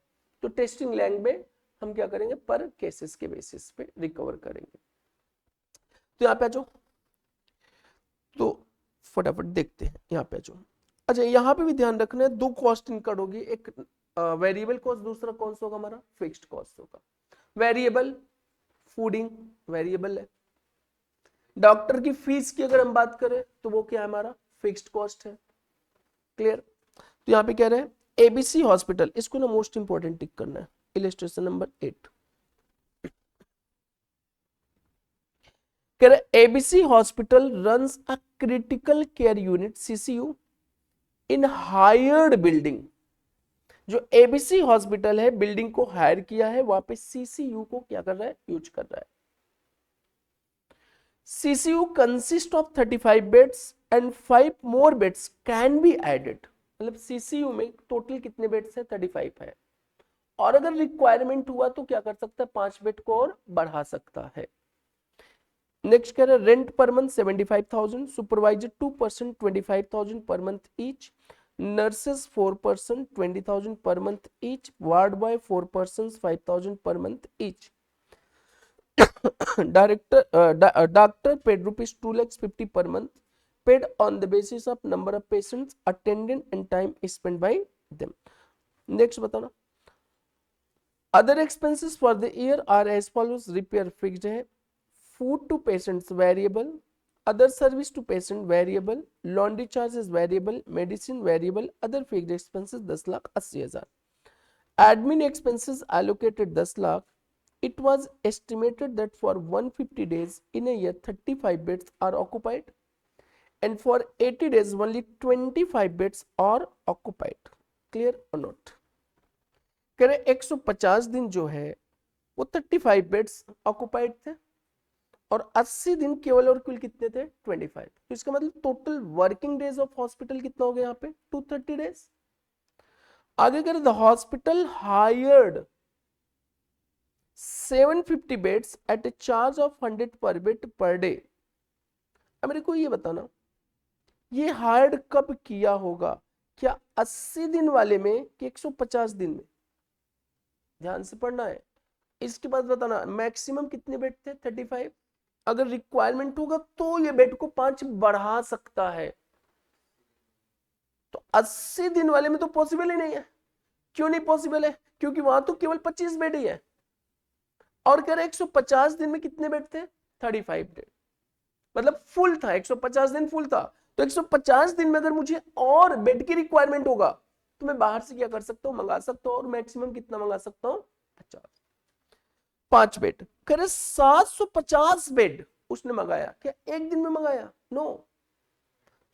तो टेस्टिंग लैब में हम क्या करेंगे पर केसेस के बेसिस पे रिकवर करेंगे। तो यहाँ पे आ जाओ तो फटाफट देखते हैं यहाँ पे आ जाओ। अच्छा यहाँ पे भी ध्यान रखना है 2 कॉस्ट इनकर्ड होगी एक वेरिएबल कॉस्ट दूसरा कौन सा होगा हमारा फिक्स्ड कॉस्ट होगा। वेरिएबल फूडिंग वेरिएबल है डॉक्टर की फीस की अगर हम बात करें तो वो क्या है, हमारा फिक्स्ड कॉस्ट है। क्लियर। तो यहाँ पे कह रहे हैं एबीसी हॉस्पिटल, इसको ना मोस्ट इंपॉर्टेंट टिक करना है। इलस्ट्रेशन नंबर 8 कह रहे ABC hospital runs a critical care unit CCU in hired building. जो एबीसी हॉस्पिटल है बिल्डिंग को हायर किया है, वहां पे सीसीयू को क्या कर रहा है, यूज कर रहा है। CCU consist of 35 beds and 5 more beds can be added. मतलब सीसीयू में टोटल कितने बेड्स है, 35 है, और अगर रिक्वायरमेंट हुआ तो क्या कर सकता है, 5 बेड को और बढ़ा सकता है। नेक्स्ट कह रहे rent per month 75,000, supervisor 2% 25,000 per month each, nurses 4% 20,000 per month each, ward boy 4 persons 5,000 per month each. Doctor paid rupees 2 lakhs 50 per month, paid on the basis of number of patients attended and time spent by them. Next बताना, other expenses for the year are as follows: repair fixed है, food to patients variable, other service to patient variable, laundry charges variable, medicine variable, other fixed expenses 10,80,000, admin expenses allocated 10 lakh. It was estimated that for 150 days in a year 35 beds are occupied and for 80 days only 25 beds are occupied. Clear or not? कह रहे 150 दिन जो है वो 35 beds occupied थे और 80 दिन केवल और कुल कितने थे, 25। तो इसका मतलब total working days of hospital कितना हो गया यहाँ पे, 230 डेज। आगे करें the hospital hired 750 beds at a charge of 100 per bed per day. अब मेरे को ये बताना, ये हायर्ड कब किया होगा, क्या 80 दिन वाले में कि 150 दिन में? ध्यान से पढ़ना है। इसके बाद बताना मैक्सिमम कितने बेड थे, 35। अगर रिक्वायरमेंट होगा तो ये बेड को 5 बढ़ा सकता है। तो 80 दिन वाले में तो पॉसिबल ही नहीं है। क्यों नहीं पॉसिबल है, क्योंकि वहां तो केवल 25 बेड ही है। और कह रहे 150 दिन में कितने बेड थे, 35 बेड, मतलब फुल था, 150 दिन फुल था। तो 150 दिन में अगर मुझे और बेड की रिक्वायरमेंट होगा तो मैं बाहर से क्या कर सकता हूं, मंगा सकता हूं। और मैक्सिमम कितना मंगा सकता हूं, 50, 5 बेड। कह रहे 750 बेड उसने मंगाया, क्या एक दिन में मंगाया, नो।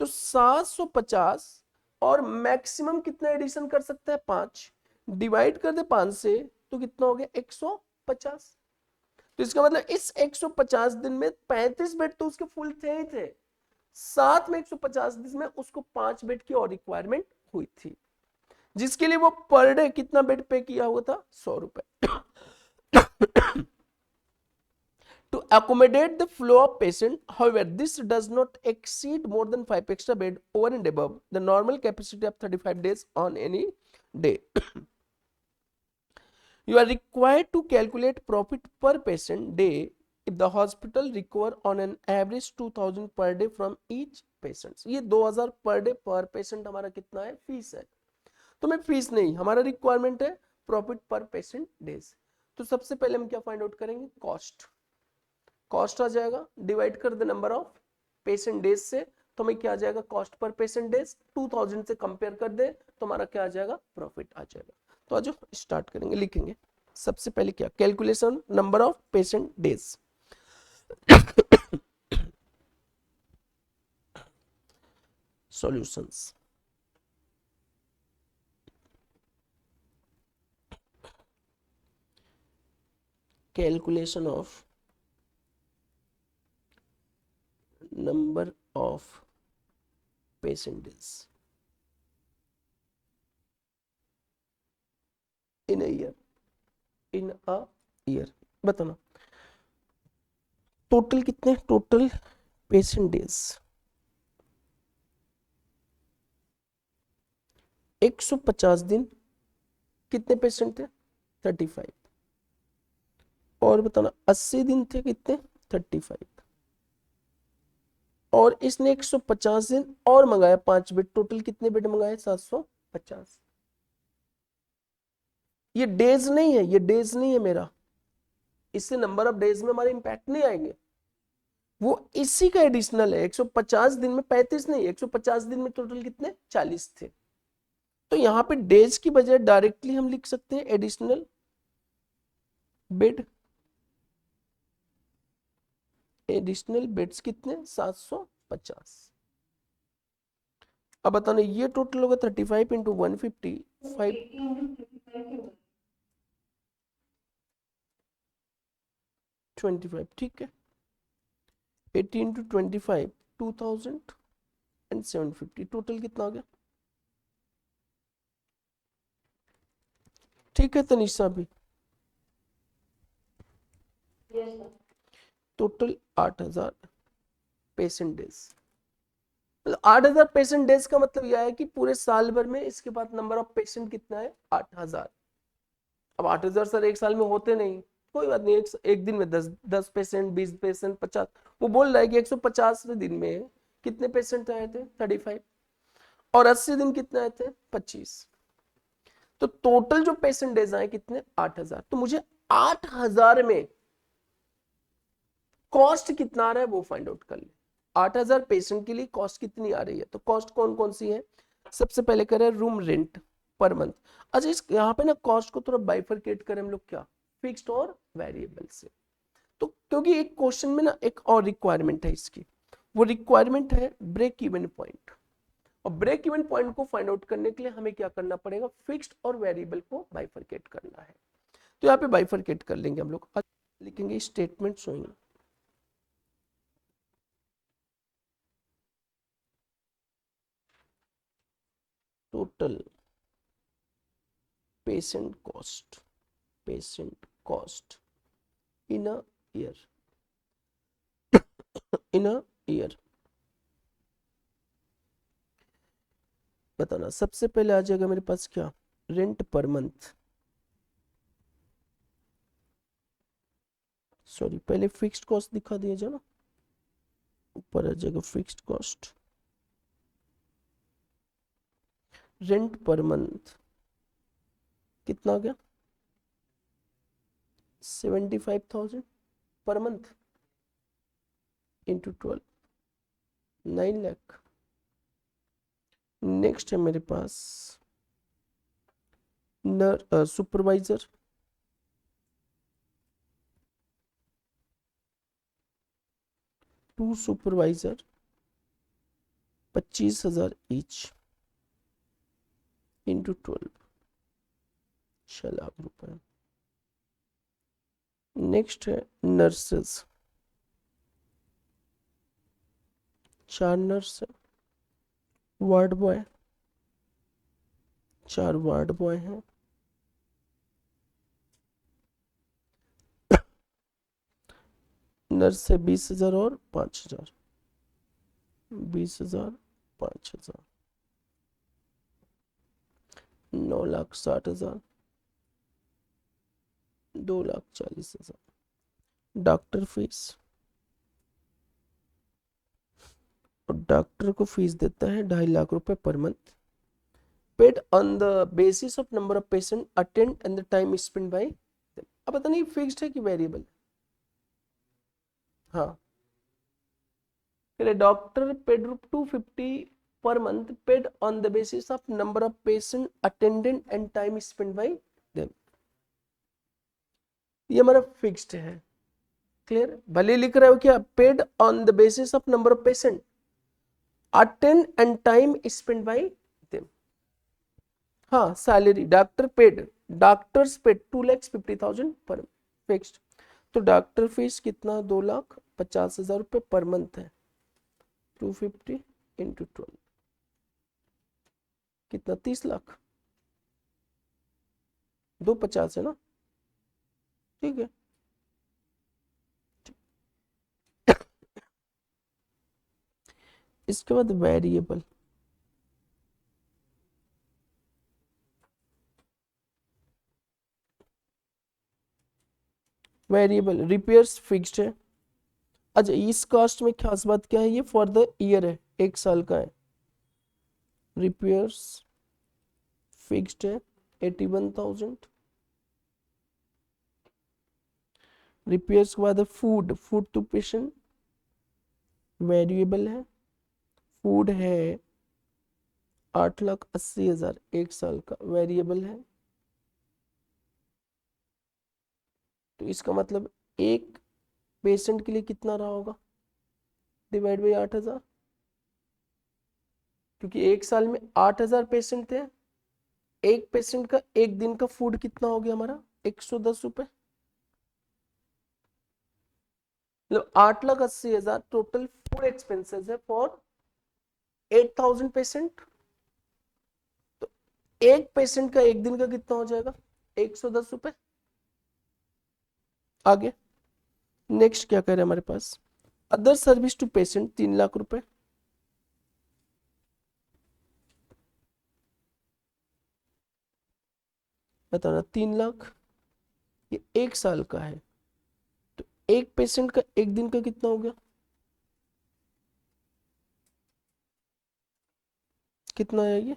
तो 750 और मैक्सिमम कितना एडिशन कर सकता है, 5, डिवाइड कर दे 5 से तो कितना हो गया, 150। तो इसका मतलब इस 150 दिन में 35 बेड तो उसके फुल थे ही थे, साथ में 150 दिन में उसको 5 बेड की और रिक्वायरमेंट हुई थी, जिसके लिए वो पर डे कितना बेड पे किया हुआ था, 100 रुपए। To accommodate the flow of patient, however, this does not exceed more than 5 extra bed over and above the normal capacity of 35 days on any day. You are required to calculate profit per patient day if the hospital recover on an average 2,000 per day from each patient. ये 2,000 per day per patient हमारा कितना है, fees है। तो मैं fees नहीं, हमारा requirement है प्रॉफिट पर पेशेंट डेज। तो सबसे पहले हम क्या फाइंड आउट करेंगे, कॉस्ट। कॉस्ट आ जाएगा, डिवाइड कर दे नंबर ऑफ पेशेंट डेज से, तो हमें क्या आ जाएगा, कॉस्ट पर पेशेंट डेज 2000 से कंपेयर कर दे तो हमारा क्या आ जाएगा, प्रॉफिट आ जाएगा। तो आज स्टार्ट करेंगे, लिखेंगे सबसे पहले क्या, calculation number of patient days. Solutions, calculation of number of patient days in a year, in a year। बताना टोटल कितने, टोटल पेशेंट डेज 150 दिन, कितने पेशेंट थे, 35। और बताना 80 दिन थे कितने, 35। और इसने 150 दिन और मंगाया 5 बेड, टोटल कितने बेड मंगाए, 750। ये डेज नहीं है, ये डेज नहीं है मेरा, इससे नंबर ऑफ डेज में हमारे इंपैक्ट नहीं आएंगे। वो इसी का एडिशनल है। 150 दिन में 35 नहीं, 150 दिन में टोटल कितने 40 थे। तो यहाँ पे डेज की बजाय डायरेक्टली हम लिख सकते हैं एडिशनल बेड। एडिशनल बेड्स कितने 750। अब बताना ये टोटल होगा 35 इंटू 150 525, ठीक है। 80 इंटू 25 2750, टोटल कितना आ गया? ठीक है तनिषा भी, टोटल 8000 पेशेंट डेज। मतलब 8000 पेशेंट डेज का मतलब यह है कि पूरे साल भर में इसके बाद नंबर ऑफ पेशेंट कितना है 8000। अब 8000 सर एक साल में होते नहीं, कोई बात नहीं, एक दिन में 10 पेशेंट 20 पेशेंट 50। वो बोल रहा है कि 150 दिन में कितने पेशेंट आए थे 35, और 80 दिन कितने आए थे 25। तो टोटल जो पेशेंट डेज आए कितने 8000। तो मुझे 8000 में कॉस्ट कितना आ रहा है वो फाइंड आउट कर ले। 8000 पेशेंट के लिए कॉस्ट कितनी आ रही है, तो कॉस्ट कौन कौन सी है? सबसे पहले करें रूम रेंट पर मंथ। अच्छा इस यहाँ पे ना कॉस्ट को थोड़ा बाइफरकेट करें हम लोग, क्या फिक्स्ड और वेरिएबल से। तो क्योंकि एक क्वेश्चन में ना एक और रिक्वायरमेंट है इसकी, वो रिक्वायरमेंट है ब्रेक इवन पॉइंट। और ब्रेक इवन पॉइंट को फाइंड आउट करने के लिए हमें क्या करना पड़ेगा, फिक्स्ड और वेरिएबल को बाइफरकेट करना है। तो यहाँ पे बाइफरकेट कर लेंगे हम लोग, लिखेंगे statement showing total patient cost in a year, in a year। बताना सबसे पहले आ जाएगा मेरे पास क्या, रेंट पर मंथ। सॉरी पहले फिक्स्ड कॉस्ट दिखा दिया जाए ना, ऊपर आ जाएगा fixed cost. Rent per month कितना आ गया 75,000 per month into 12, 9 lakh. Next है मेरे पास supervisor, two supervisor 25,000 each into 12, 6 lakh रुपए। नेक्स्ट है नर्सेस, 4 नर्स है, वार्ड बॉय 4 वार्ड बॉय हैं, नर्स है 20,000 और 5,000, 20,000 5,000, 9,60,000, 2,40,000। डॉक्टर फीस, और डॉक्टर को फीस देता है 2.5 लाख रुपए per month, paid on the basis of number of patient attend and the time spend by. अब पता नहीं फिक्स्ड है कि वेरिएबल। हाँ doctor paid 250 per month paid on the basis of number of patient attendant and time spent by them। ये हमारा fixed है, clear. भले लिख रहे हो क्या, paid on the basis of number of patient attend and time spend by them. हाँ salary doctor paid, doctors paid 2,50,000 per fixed. तो डॉक्टर फीस कितना 2,50,000 रुपए पर मंथ है, 250 इंटू 12 कितना 30 लाख, 250 है ना, ठीक है। इसके बाद वेरिएबल, वेरिएबल रिपेयर्स फिक्स्ड है। अच्छा इस कॉस्ट में खास बात क्या है, ये फॉर द ईयर है, एक साल का है। रिपेयर्स फिक्स्ड है 81,000। रिपेयर्स के बाद food, food to patient variable है, फूड है 8,80,000 एक साल का वेरिएबल है। तो इसका मतलब एक पेशेंट के लिए कितना रहा होगा, डिवाइड बाई 8,000, क्योंकि एक साल में 8,000 पेशेंट थे। एक पेशेंट का एक दिन का फूड कितना हो गया हमारा, 110 रुपए। मतलब 8,80,000 टोटल फूड एक्सपेंसेस है फॉर 8,000 पेशेंट। तो एक पेशेंट का एक दिन का कितना हो जाएगा, 110 रुपए। आगे नेक्स्ट क्या कह रहे हैं हमारे पास, अदर सर्विस टू पेशेंट 3,00,000 रुपए। बताना 3,00,000, ये एक साल का है। तो एक पेशेंट का एक दिन का कितना हो गया, कितना है ये,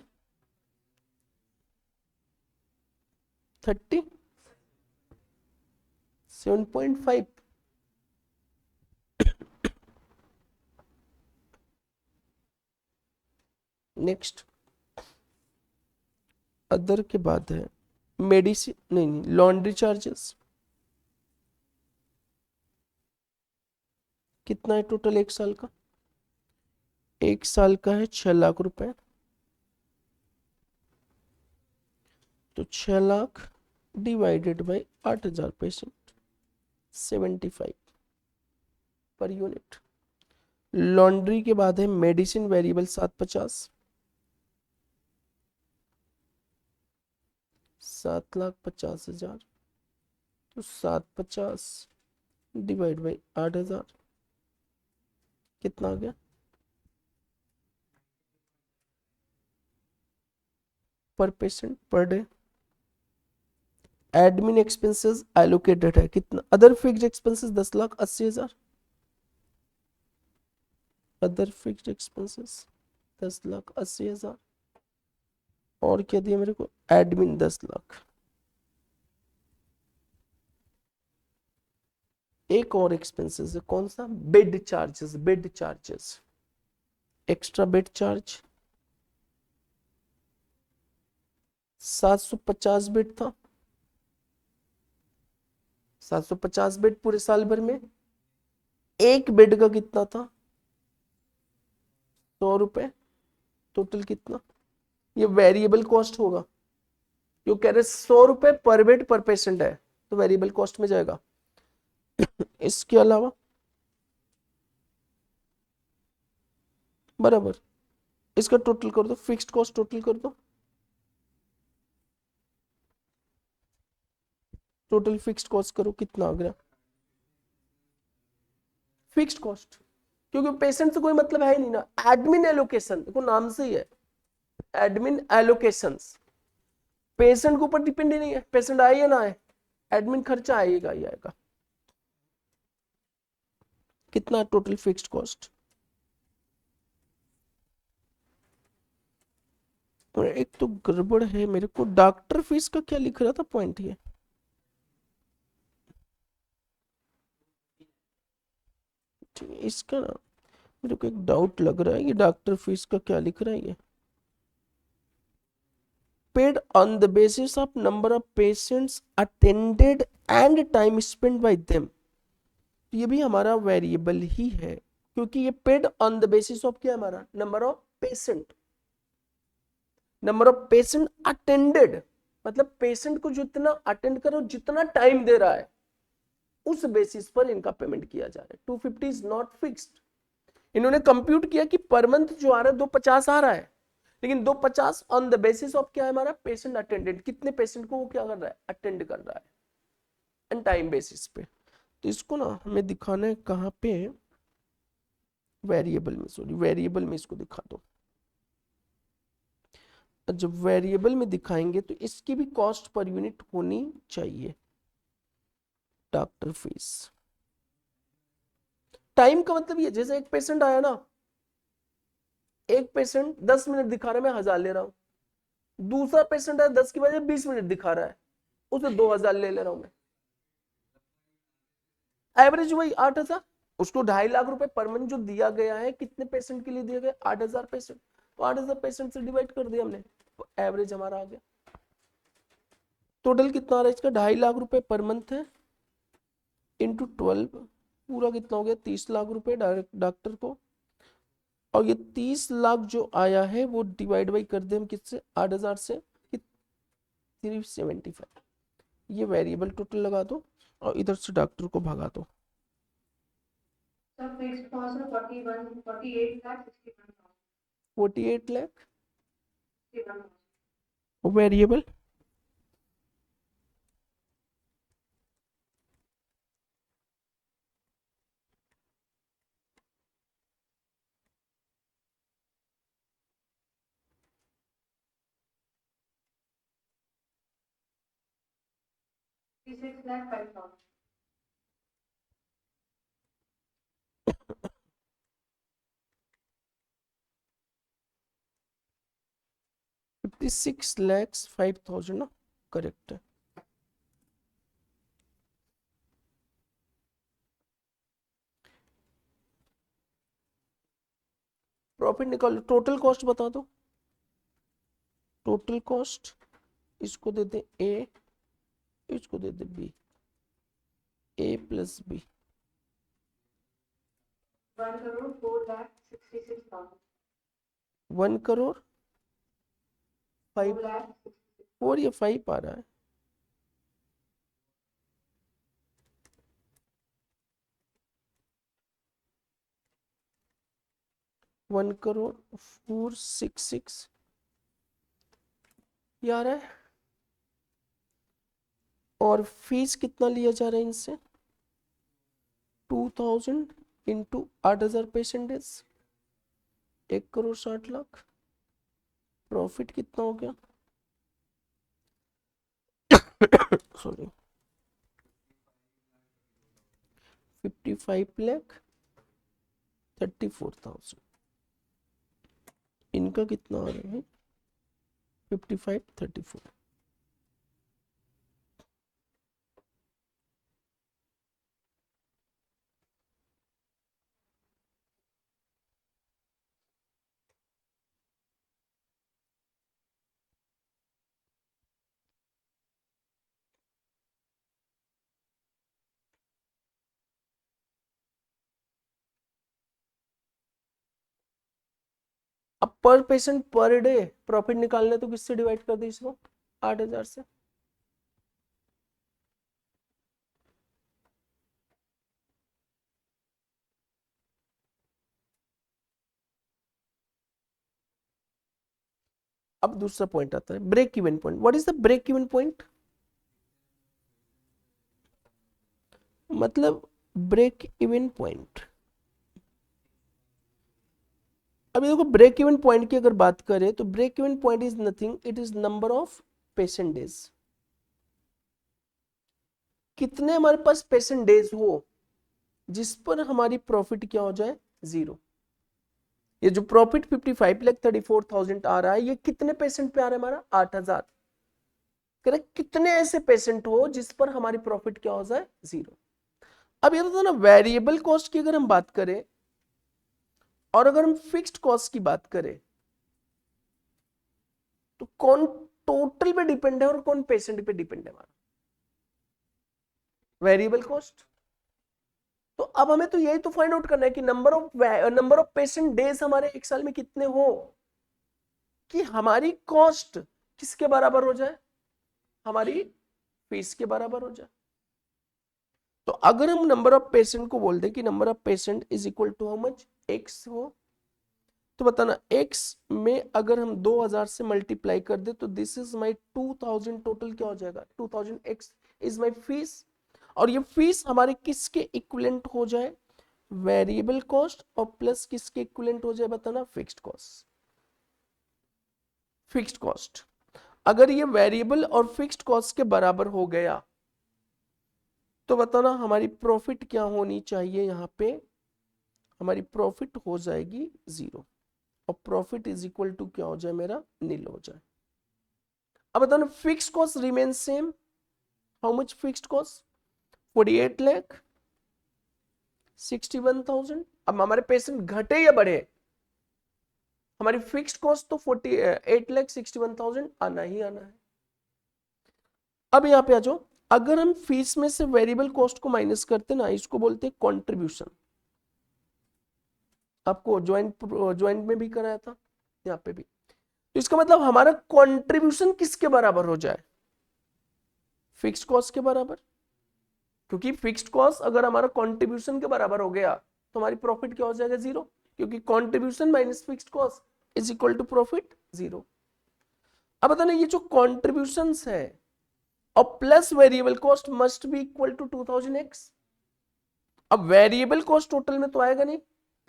37.5। नेक्स्ट अदर के बाद है मेडिसिन, नहीं लॉन्ड्री चार्जेस कितना है टोटल एक साल का, एक साल का है 6,00,000 रुपए। तो 6,00,000 divided by 8,000 patient, 75 per unit. Laundry के बाद है मेडिसिन वेरिएबल 750, 7,50,000। तो 750 डिवाइड बाई 8,000 कितना आ गया, पर patient per day. Admin expenses allocated है कितना, other fixed expenses 10,80,000, other fixed expenses 10,80,000। और क्या दिया मेरे को, एडमिन 10,00,000। एक और एक्सपेंसेस है, कौन सा, bed charges, bed charges, extra bed charge 750 bed था, 750 बेड पूरे साल भर में। एक बेड का कितना था, 100 रुपए। टोटल कितना, ये वेरिएबल कॉस्ट होगा, जो कह रहे 100 रुपए पर बेड पर पेशेंट है, तो वेरिएबल कॉस्ट में जाएगा। इसके अलावा बराबर इसका टोटल कर दो, फिक्स्ड कॉस्ट टोटल कर दो, टोटल फिक्स्ड कॉस्ट करो कितना आ गया, फिक्स्ड कॉस्ट, क्योंकि पेशेंट से कोई मतलब है ही नहीं ना। एडमिन एलोकेशन देखो नाम से ही है, एडमिन एलोकेशंस, पेशेंट के ऊपर डिपेंड ही नहीं है, पेशेंट आए या ना आए, एडमिन खर्चा आएगा ही आएगा। कितना टोटल फिक्स्ड कॉस्ट, और एक तो गड़बड़ है मेरे को, डॉक्टर फीस का क्या लिख रहा था पॉइंट ये, ठीक है, इसका ना मेरे को एक डाउट लग रहा है, ये डॉक्टर फीस का क्या लिख रहा है ये, paid on the basis of number of patients attended and time spent bye them. ये भी हमारा वेरिएबल ही है, क्योंकि ये paid on the basis of क्या है हमारा, number of patient, number of patient attended, मतलब पेशेंट को जितना अटेंड करो, जितना टाइम दे रहा है, उस बेसिस पर इनका पेमेंट किया जा रहा है। 250 इज नॉट फिक्स्ड। इन्होंने कंप्यूट किया कि पर मंथ जो आ रहा है 250 आ रहा है, लेकिन 250 ऑन द बेसिस ऑफ क्या है हमारा, पेशेंट अटेंडेड, कितने पेशेंट को वो क्या कर रहा है, अटेंड कर रहा है, एंड टाइम बेसिस पे। तो इसको ना हमें दिखाना है कहाँ पे, वेरिएबल में, सॉरी वेरिएबल में इसको दिखा दो। जब वेरिएबल में दिखाएंगे तो इसकी भी कॉस्ट पर यूनिट होनी चाहिए, डॉक्टर फीस। टाइम का मतलब ये, जैसे एक पेशेंट आया ना, एक पेशेंट 10 मिनट दिखा रहा है, मैं 1,000 ले रहा हूं, दूसरा पेशेंट है 10 की बजाय 20 मिनट दिखा रहा है, उसे 2,000 ले रहा हूं मैं, एवरेज वही 8,000। उसको 2.5 लाख रुपए पर मंथ जो दिया गया है, कितने पेशेंट के लिए दिया गया? 8,000 पेशेंट। तो 8,000 पेशेंट से डिवाइड कर दिया हमने, तो एवरेज हमारा आ गया। टोटल कितना आ रहा है इसका? 2.5 लाख रुपए पर मंथ है, इंटू 12, पूरा कितना हो गया? 30 लाख रुपए डॉक्टर को। और ये 30 लाख जो आया है वो डिवाइड बाई कर दे हम किससे? 8,000 से, 375। ये वेरिएबल टोटल लगा दो और इधर से डॉक्टर को भगा दो। सब फिक्स्ड कॉस्ट है 41 48 लाख 61,000 48 लाख 61,000 वेरिएबल।56 लाख 5,000 56,05,000 ना, करेक्ट है। प्रॉफिट निकालो, टोटल कॉस्ट बता दो। टोटल कॉस्ट, इसको दे दे ए, इसको दे दे B, A plus B. 1 crore 4 lakh 66,000 1 crore 4 5, lakh 4 या 5 आ रहा है। 1 करोड़ 466 ये आ रहा है। और फीस कितना लिया जा रहा है इनसे? 2,000 इंटू 8,000 पेशेंटेज, 1 करोड़ 60 लाख। प्रॉफिट कितना हो गया? सॉरी, 55,34,000। इनका कितना आ रहा है? 55,34। अब पर पेशेंट पर डे प्रॉफिट निकालना, तो किससे डिवाइड कर दे इसको? 8,000 से। अब दूसरा पॉइंट आता है, break even point. What is the break even point? मतलब ब्रेक इवन पॉइंट, अभी देखो ब्रेक इवन पॉइंट की अगर बात करें तो break even point is nothing, it is number of patient days. कितने हमारे पास पेशेंट डेज हो जिस पर हमारी प्रॉफिट क्या हो जाए? 0। ये जो प्रॉफिट 55,34,000 आ रहा है, ये कितने पेशेंट पे आ रहा है हमारा? 8,000। करेक्ट। कितने ऐसे पेशेंट हो जिस पर हमारी प्रॉफिट क्या हो जाए? 0। अब ये तो ना, वेरिएबल कॉस्ट की अगर हम बात करें और अगर हम फिक्स्ड कॉस्ट की बात करें, तो कौन टोटल पे डिपेंड है और कौन पेशेंट पे डिपेंड है? हमारा वेरिएबल कॉस्ट। तो अब हमें तो यही तो फाइंड आउट करना है कि नंबर ऑफ पेशेंट डेज हमारे एक साल में कितने हो कि हमारी कॉस्ट किसके बराबर हो जाए? हमारी फीस के बराबर हो जाए। तो अगर हम नंबर ऑफ पेशेंट को बोल दें कि number of patient is equal to how much? X हो, तो बताना x में अगर हम 2,000 से मल्टीप्लाई कर दे तो दिस इज माई 2,000। टोटल क्या हो जाएगा? 2,000 x इज माई फीस। और ये फीस हमारे किसके इक्विवेलेंट हो जाए? वेरिएबल कॉस्ट और प्लस किसके इक्विवेलेंट हो जाए? बताना, फिक्स्ड कॉस्ट। फिक्स्ड कॉस्ट अगर ये वेरिएबल और फिक्स्ड कॉस्ट के बराबर हो गया तो बताना हमारी प्रॉफिट क्या होनी चाहिए? यहां पे हमारी प्रॉफिट हो जाएगी 0 और प्रॉफिट इज इक्वल टू क्या हो जाए? मेरा नील हो जाए। अब बताना, fixed cost remain same. How much fixed cost? 48 lakh 61,000। अब हमारे पेशेंट घटे या बढ़े, हमारी फिक्स्ड कॉस्ट तो 48,61,000 आना ही आना है। अब यहाँ पे आ जाओ, अगर हम फीस में से वेरिएबल कॉस्ट को माइनस करते ना, इसको बोलते हैं कॉन्ट्रीब्यूशन। आपको ज्वाइंट में भी कराया था, यहाँ पे भी। तो इसका मतलब हमारा कॉन्ट्रीब्यूशन किसके बराबर हो जाए, फिक्स्ड कॉस्ट के बराबर। क्योंकि फिक्स्ड कॉस्ट अगर हमारा कंट्रीब्यूशन के बराबर हो गया तो हमारी प्रॉफिट क्या हो जाएगा, जीरो, क्योंकि contribution minus fixed cost is equal to profit zero. अब बताना, ये जो कॉन्ट्रीब्यूशंस है और plus variable cost must be equal to 2000x। अब वेरिएबल कॉस्ट टोटल में तो आएगा नहीं,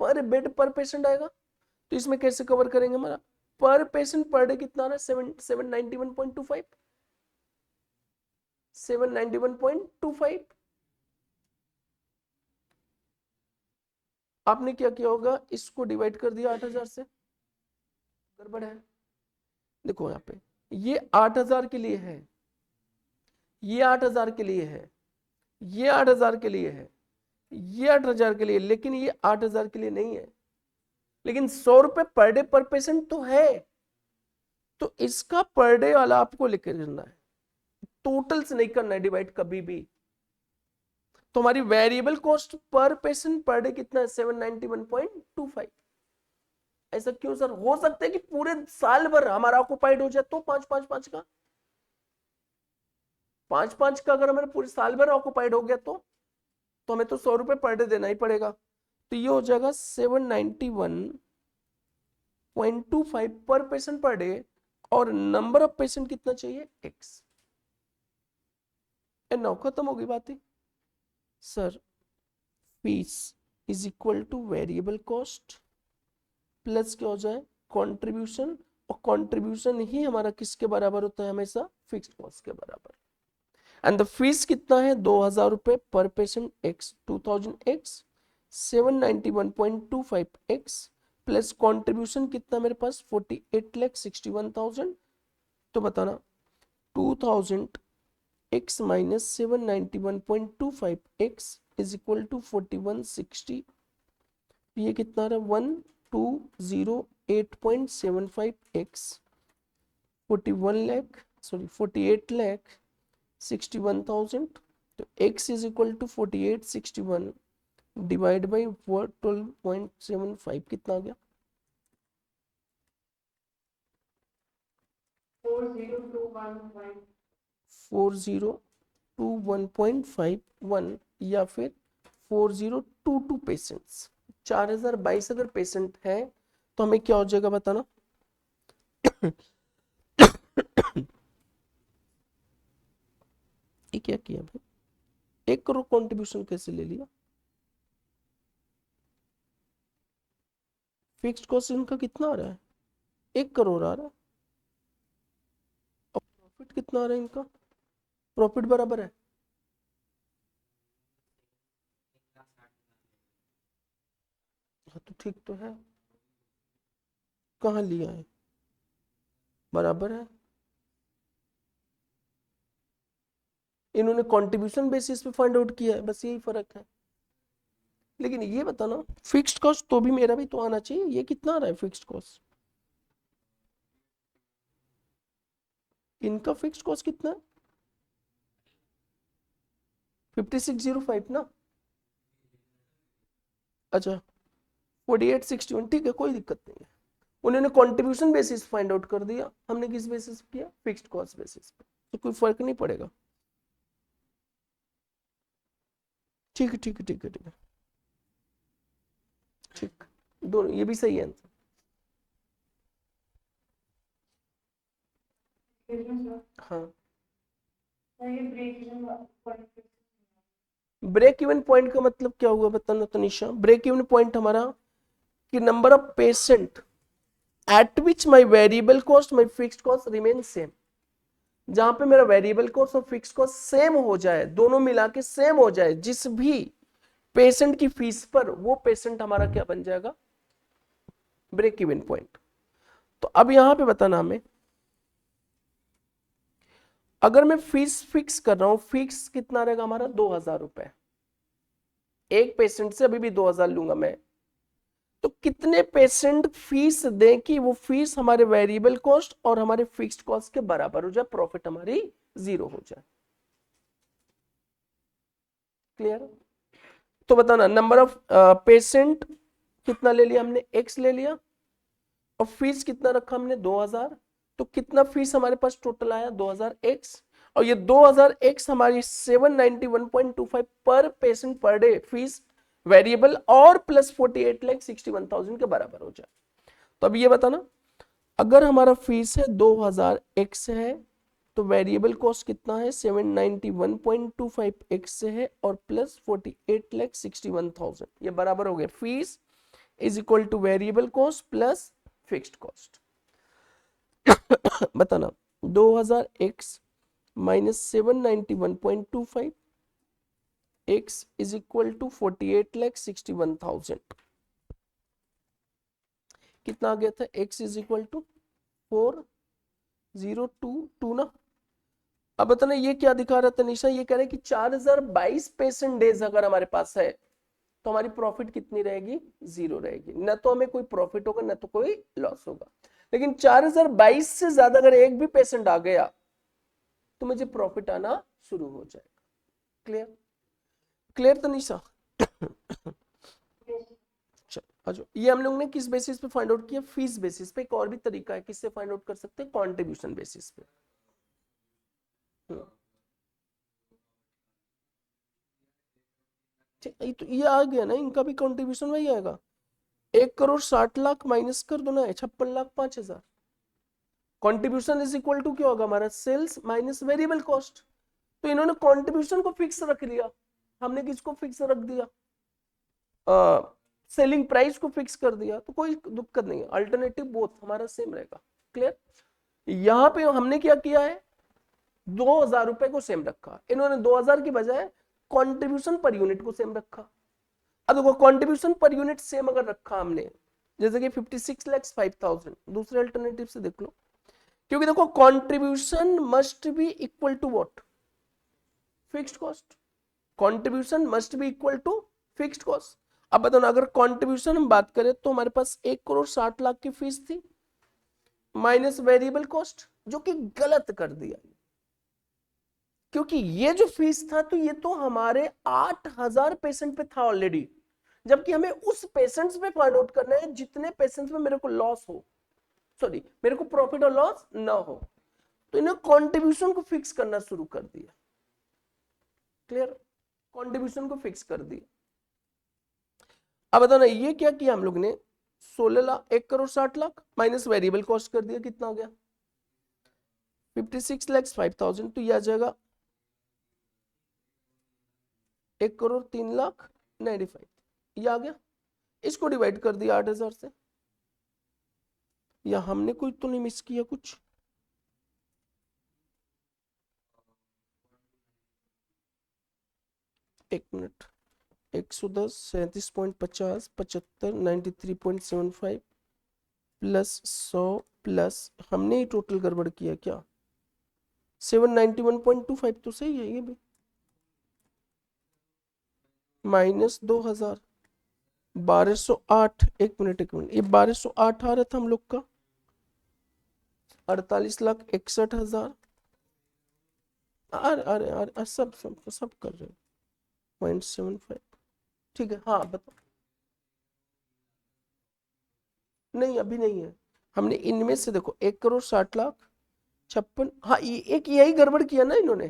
पर बेड पर पेशेंट आएगा। तो इसमें कैसे कवर करेंगे, हमारा पर पेशेंट पर डे कितना आ रहा है, 791.25, 791.25। आपने क्या किया होगा, इसको डिवाइड कर दिया 8000 से, गड़बड़ है। देखो यहाँ पे ये 8000 के लिए है, ये 8000 के लिए है, ये 8000 के लिए है, ये 8000 के लिए, लेकिन ये 8000 के लिए नहीं है। लेकिन 100 रुपए पर डे पर पेशेंट तो है, तो इसका पर डे वाला आपको लिख करना है, टोटल से नहीं करना है डिवाइड कभी भी। तो हमारी variable cost per patient per day कितना है, 791.25। ऐसा क्यों सर, हो सकता है कि पूरे साल भर हमारा ऑक्युपाइड हो जाए तो 5-5-5 का, 5-5 का अगर हमारे पूरे साल भर ऑक्युपाइड हो गया तो हमें तो 100 रुपए पर डे देना ही पड़ेगा। तो ये हो जाएगा 791.25 पर पेशेंट पर डे, और नंबर ऑफ पेशेंट कितना चाहिए, x। नौ खत्म होगी बात ही। Sir fees is equal to variable cost plus क्या हो जाए, कंट्रीब्यूशन, और कंट्रीब्यूशन ही हमारा किसके बराबर होता है, हमेशा फिक्स्ड कॉस्ट के बराबर। एंड द फीस कितना है, 2000 रुपए पर patient x, 2000x, 791.25x plus contribution कितना मेरे पास, 48,61,000। तो बताना 2000x minus 791.25x is equal to 4160। ये कितना रहा, 1208.75x, 48,61,000। तो x इज इक्वल टू 4861 डिवाइड बाई 12.75 कितना आ गया, 4021.51 या फिर 4022 पेशेंट्स। 4022 अगर पेशेंट है तो हमें क्या हो जाएगा बताना। ये क्या किया भाई, 1 करोड़ कंट्रीब्यूशन कैसे ले लिया, फिक्स्ड कॉस्ट इनका कितना आ रहा है, 1 करोड़ आ रहा है, और प्रॉफिट कितना आ रहा है इनका, प्रॉफिट बराबर है, हाँ तो ठीक तो है, कहाँ लिया है, बराबर है। इन्होंने कंट्रीब्यूशन बेसिस पे फाइंड आउट किया है, बस यही फर्क है। लेकिन ये बताना, फिक्स्ड कॉस्ट तो भी मेरा भी तो आना चाहिए, ये कितना आ रहा है फिक्स्ड कॉस्ट, इनका फिक्स्ड कॉस्ट कितना है, 5605 ना, अच्छा 4861, ठीक है कोई दिक्कत नहीं है। उन्होंने कंट्रीब्यूशन बेसिस फाइंड आउट कर दिया, हमने किस बेसिस पे किया, फिक्स्ड कॉस्ट बेसिस पे, तो कोई फर्क नहीं पड़ेगा। ठीक है ठीक है ठीक है ठीक है, ठीक, दोनों ये भी सही है आंसर। हाँ, ब्रेक इवन पॉइंट का मतलब क्या हुआ बताना तनिषा। ब्रेक इवन पॉइंट हमारा कि number of patient at which my variable cost my fixed cost remain same, जहां पे मेरा वेरिएबल कॉस्ट और फिक्स्ड कॉस्ट सेम हो जाए, दोनों मिला के सेम हो जाए जिस भी पेशेंट की फीस पर, वो पेशेंट हमारा क्या बन जाएगा, ब्रेक इवन पॉइंट। तो अब यहां पे बताना हमें, अगर मैं फीस फिक्स कर रहा हूं, फिक्स कितना रहेगा हमारा 2000 रुपए, एक पेशेंट से अभी भी 2000 लूंगा मैं, तो कितने पेशेंट फीस दें कि वो फीस हमारे वेरिएबल कॉस्ट और हमारे फिक्स्ड कॉस्ट के बराबर हो जाए, प्रॉफिट हमारी 0 हो जाए। क्लियर? तो बताना नंबर ऑफ पेशेंट कितना ले लिया हमने, x ले लिया, और फीस कितना रखा हमने 2000, तो कितना फीस हमारे पास टोटल आया 2000 x, और ये 2000 x हमारी 791.25 पर patient per day fees variable और प्लस 48,61,000 के बराबर हो जाए। तो अब ये बताना, अगर हमारा फीस है 2000 x है तो वेरिएबल कॉस्ट कितना है 791.25 x से है और प्लस 48,61,000, ये बराबर हो गया fees is equal to variable cost plus fixed cost. बताना 2000 x minus 791.25 x is equal to 48,61,000, कितना आ गया था x इज इक्वल टू 4022 ना। अब बताना ये क्या दिखा रहा था निशा, ये कह रहा है कि 4022 पेशेंट डेज अगर हमारे पास है तो हमारी प्रॉफिट कितनी रहेगी, 0 रहेगी, न तो हमें कोई प्रॉफिट होगा न तो कोई लॉस होगा। लेकिन 4022 से ज्यादा अगर एक भी पेशेंट आ गया तो मुझे प्रॉफिट आना शुरू हो जाएगा। क्लियर? क्लियर तो निशा? ये हम लोग ने किस बेसिस पे फाइंड आउट किया, फीस बेसिस पे। एक और भी तरीका है किससे फाइंड आउट कर सकते हैं, कंट्रीब्यूशन बेसिस पे। तो ये आ गया ना, इनका भी कंट्रीब्यूशन वही आएगा, 1,60,00,000 माइनस कर दो ना 56,05,000, कंट्रीब्यूशन इज इक्वल टू क्या होगा हमारा, सेल्स माइनस वेरिएबल कॉस्ट। तो इन्होंने कंट्रीब्यूशन को फिक्स रख दिया, हमने किसको फिक्स रख दिया, सेलिंग प्राइस को फिक्स कर दिया, तो कोई दिक्कत नहीं है, अल्टरनेटिव बोथ हमारा सेम रहेगा। क्लियर? यहां पे हमने क्या किया है, 2000 रुपए को सेम रखा, इन्होंने 2000 की बजाय कंट्रीब्यूशन पर यूनिट को सेम रखा। अब देखो कंट्रीब्यूशन पर यूनिट सेम अगर रखा हमने, जैसे कि 56,05,000, दूसरे अल्टरनेटिव से देख लो, क्योंकि देखो contribution must be equal to what, fixed cost, contribution must be equal to fixed cost. अब बताओ ना, अगर कंट्रीब्यूशन हम बात करें तो हमारे पास 1,60,00,000 की फीस थी माइनस वेरिएबल कॉस्ट, जो कि गलत कर दिया, क्योंकि ये जो फीस था तो ये तो हमारे 8,000 पेशेंट पे था ऑलरेडी, जबकि हमें उस पेशेंट्स पे फाइंड आउट करना है जितने पेशेंट्स में मेरे को लॉस हो, सॉरी मेरे को प्रॉफिट और लॉस ना हो। तो इन्हें कंट्रीब्यूशन को फिक्स करना शुरू कर दिया। क्लियर? कंट्रीब्यूशन को फिक्स कर दिया। अब बताओ ना, ये क्या किया हम लोग ने, 1,60,00,000 माइनस वेरिएबल कॉस्ट कर दिया, कितना हो गया 56,05,000, तो ये आ जाएगा 1,03,95,000, ये आ गया। इसको डिवाइड कर दिया 8,000 से, या हमने कोई तो नहीं मिस किया कुछ, एक मिनट, 110, 37.50, 75, 93.75 प्लस 100 प्लस हमने ही टोटल गड़बड़ किया क्या, 791.25 तो सही है ये भी, माइनस 2,000, 1,208, एक मिनट, ये 1,208 आ रहा था हम लोग का, 48,61,000, अरे अरे अरे सब सब सब कर रहे हैं, 0.75, ठीक है। हाँ बताओ, नहीं अभी नहीं है, हमने इनमें से देखो 1,60,56,000, हाँ एक यही गड़बड़ किया ना इन्होंने,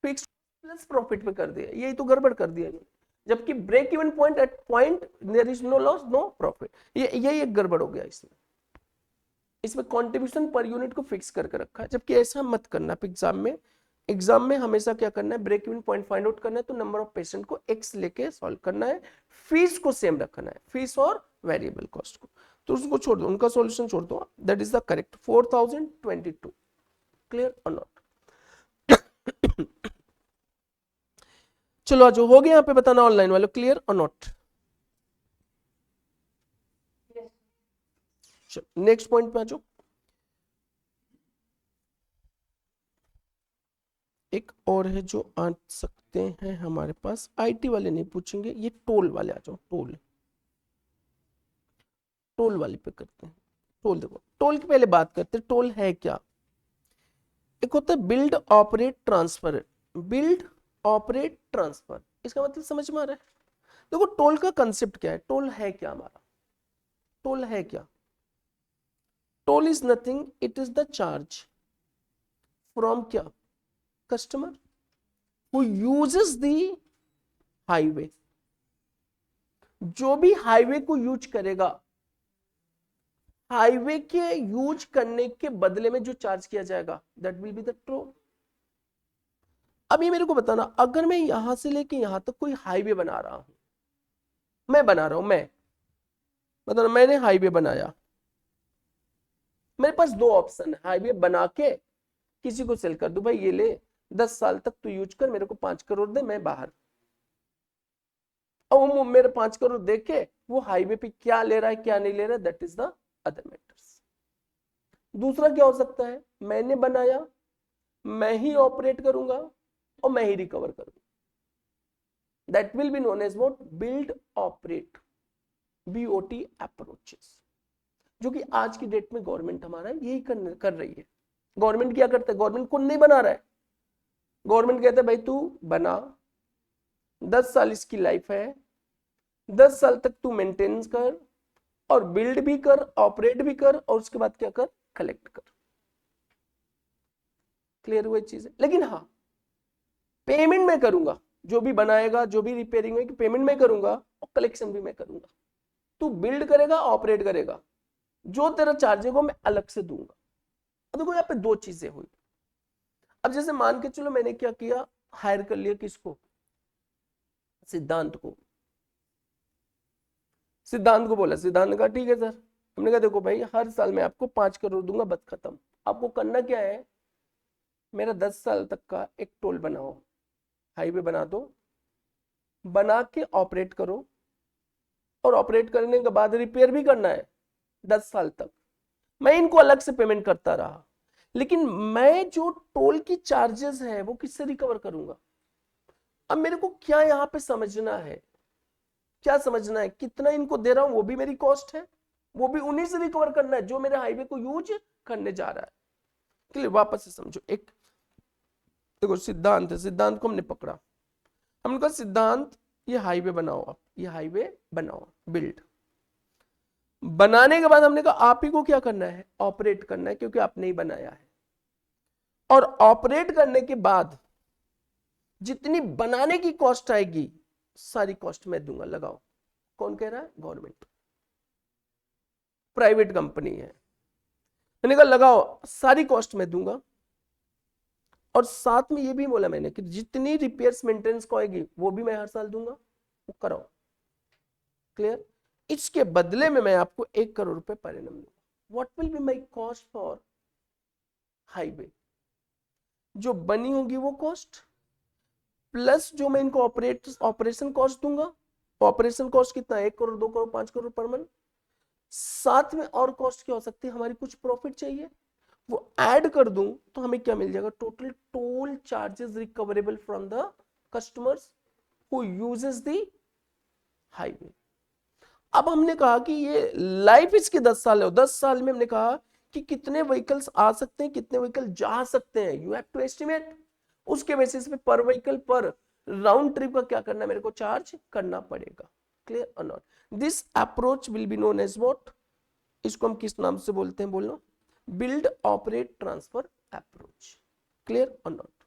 फिक्स प्लस प्रॉफिट पे कर दिया, यही तो गड़बड़ कर दिया इन्होंने, जबकि break even point at point there is no loss no profit, यही एक गड़बड़ हो गया इसमें। इसमें कंट्रीब्यूशन पर यूनिट को फिक्स करके रखा है, जबकि ऐसा मत करना एग्जाम में हमेशा क्या करना है, break even point find out करना है तो नंबर ऑफ पेशेंट को x लेके सॉल्व करना है, फीस को सेम रखना है, फीस और वेरिएबल कॉस्ट को, तो उसको छोड़ दो, उनका सॉल्यूशन छोड़ दो, that is the correct 4,022। Clear और नॉट? चलो जो हो गया यहाँ पे बताना ऑनलाइन वालों, क्लियर और नॉट? नेक्स्ट पॉइंट पे आ जाओ, एक और है जो आ सकते हैं हमारे पास, आईटी वाले नहीं पूछेंगे, ये टोल वाले आ जाओ। टोल, टोल वाले पे करते हैं। टोल देखो, टोल की पहले बात करते हैं, टोल है क्या। एक होता है build operate transfer. Build operate transfer, इसका मतलब समझ में आ रहा है। देखो टोल का कंसेप्ट क्या है, टोल है क्या हमारा, टोल है क्या। Toll is nothing, it is the charge from क्या, customer who uses the highway. जो भी हाईवे को यूज करेगा, हाईवे के यूज करने के बदले में जो चार्ज किया जाएगा, that will be the toll. अब ये मेरे को बताना, अगर मैं यहां से लेके यहां तक कोई हाईवे बना रहा हूं, मैं बना रहा हूं, मैं मतलब मैंने हाईवे बनाया, मेरे पास दो ऑप्शन है, हाईवे बना के किसी को सेल कर दूं, भाई ये ले 10 साल तक तू यूज कर, मेरे को 5 करोड़ दे, मैं बाहर। और वो मेरे 5 करोड़ दे के वो हाईवे पे क्या ले रहा है क्या नहीं ले रहा है, that is the other matters. दूसरा क्या हो सकता है, मैंने बनाया, मैं ही ऑपरेट करूंगा और मैं ही रिकवर करूंगा, that will be known as what, build operate, BOT approaches, जो कि आज की डेट में गवर्नमेंट हमारा यही कर रही है। गवर्नमेंट क्या करता है, गवर्नमेंट खुद नहीं बना रहा है, गवर्नमेंट कहता है भाई तू बना, 10 साल इसकी लाइफ है, 10 साल तक तू मेंटेनेंस कर और बिल्ड भी कर, ऑपरेट भी कर, और उसके बाद क्या कर, कलेक्ट कर। क्लियर हुई चीज है। लेकिन हाँ, पेमेंट मैं करूंगा, जो भी बनाएगा, जो भी रिपेयरिंग है, पेमेंट मैं करूंगा और कलेक्शन भी मैं करूंगा। तू बिल्ड करेगा, ऑपरेट करेगा, जो तेरा चार्ज है मैं अलग से दूंगा। अब देखो यहाँ पे दो चीजें हुई। अब जैसे मान के चलो मैंने क्या किया, हायर कर लिया किसको, सिद्धांत को। सिद्धांत को बोला, सिद्धांत ने कहा ठीक है सर। हमने कहा देखो भाई हर साल मैं आपको 5 करोड़ दूंगा, बस खत्म। आपको करना क्या है, मेरा 10 साल तक का एक टोल बनाओ, हाईवे बना दो, बना के ऑपरेट करो, और ऑपरेट करने के बाद रिपेयर भी करना है 10 साल तक। मैं इनको अलग से पेमेंट करता रहा, लेकिन मैं जो टोल की चार्जेस है वो किससे रिकवर करूंगा। अब मेरे को क्या यहाँ पे समझना है, क्या समझना है, कितना इनको दे रहा हूं वो भी मेरी कॉस्ट है, वो भी उन्हीं से रिकवर करना है जो मेरे हाईवे को यूज करने जा रहा है। क्लियर, वापस से समझो। एक देखो सिद्धांत है, सिद्धांत को हमने पकड़ा, हमने कहा सिद्धांत ये हाईवे बनाओ, आप ये हाईवे बनाओ, बिल्ड। बनाने के बाद हमने कहा आप ही को क्या करना है, ऑपरेट करना है, क्योंकि आपने ही बनाया है। और ऑपरेट करने के बाद जितनी बनाने की कॉस्ट आएगी, सारी कॉस्ट मैं दूंगा, लगाओ। कौन कह रहा है, गवर्नमेंट, प्राइवेट कंपनी है। मैंने कहा लगाओ, सारी कॉस्ट मैं दूंगा, और साथ में ये भी बोला मैंने कि जितनी रिपेयर्स मेंटेनेंस को आएगी वो भी मैं हर साल दूंगा, वो कराओ। क्लियर, इसके बदले में मैं आपको 1 करोड़ रुपए पर एनम दूंगा। What will be my cost for highway, जो बनी होगी वो कॉस्ट, प्लस जो मैं इनको ऑपरेशन कॉस्ट दूंगा। ऑपरेशन कॉस्ट कितना, 1 करोड़, 2 करोड़, 5 करोड़ पर मंथ। साथ में और कॉस्ट क्या हो सकती है, हमारी कुछ प्रॉफिट चाहिए, वो ऐड कर दूं तो हमें क्या मिल जाएगा, total toll charges recoverable from the customers who uses the highway. अब हमने कहा कि ये लाइफ इसकी 10 साल है, 10 साल में हमने कहा कि कितने व्हीकल्स आ सकते हैं, कितने व्हीकल जा सकते हैं, यू हैव टू एस्टिमेट। उसके बेसिस पे पर व्हीकल पर राउंड ट्रिप का क्या करना है, मेरे को चार्ज करना पड़ेगा। क्लियर और not, this approach will be known as what, इसको हम किस नाम से बोलते हैं, बोलना, build operate transfer approach. Clear और नॉट।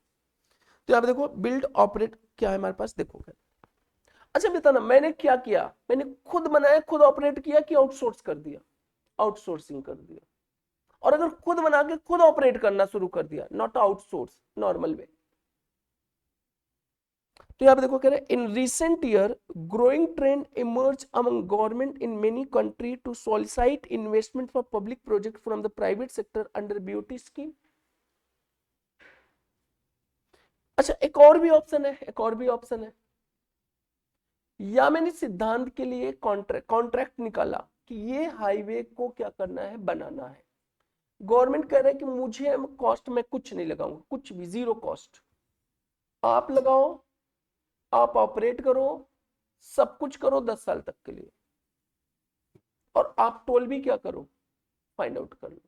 तो यहां देखो बिल्ड ऑपरेट क्या है हमारे पास, देखो। अच्छा बताना, मैंने क्या किया, मैंने खुद बनाया, खुद ऑपरेट किया कि आउटसोर्स कर दिया, आउटसोर्सिंग कर दिया। और अगर खुद बना के खुद ऑपरेट करना शुरू कर दिया, नॉट आउटसोर्स, नॉर्मल वे। तो यहां पे देखो कह रहे in recent year growing trend emerge among government in many country to solicit investment for public project from the private sector under BOT scheme. अच्छा एक और भी ऑप्शन है, एक और भी ऑप्शन है, या मैंने सिद्धांत के लिए कॉन्ट्रैक्ट निकाला कि ये हाईवे को क्या करना है, बनाना है। गवर्नमेंट कह रहा है कि मुझे कॉस्ट में कुछ नहीं लगाऊंगा, कुछ भी, जीरो कॉस्ट। आप लगाओ, आप ऑपरेट करो, सब कुछ करो 10 साल तक के लिए, और आप टोल भी क्या करो, फाइंड आउट कर लो।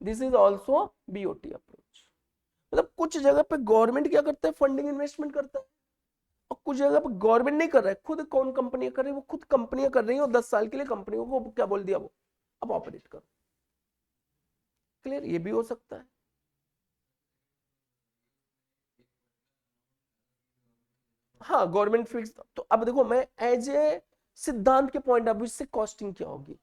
This is also BOT approach. मतलब कुछ जगह पे गवर्नमेंट क्या करता है, फंडिंग इन्वेस्टमेंट करता है, और कुछ जगह पे गवर्नमेंट नहीं कर रहा है, खुद कौन कंपनियां कर रही है, वो खुद कंपनियां कर रही है, और 10 साल के लिए कंपनियों को क्या बोल दिया, वो अब ऑपरेट करो। क्लियर, ये भी हो सकता है। हाँ, गवर्नमेंट फिक्स। तो अब देखो, मैं एज ए सिद्धांत के पॉइंट ऑफ व्यू से कॉस्टिंग क्या होगी,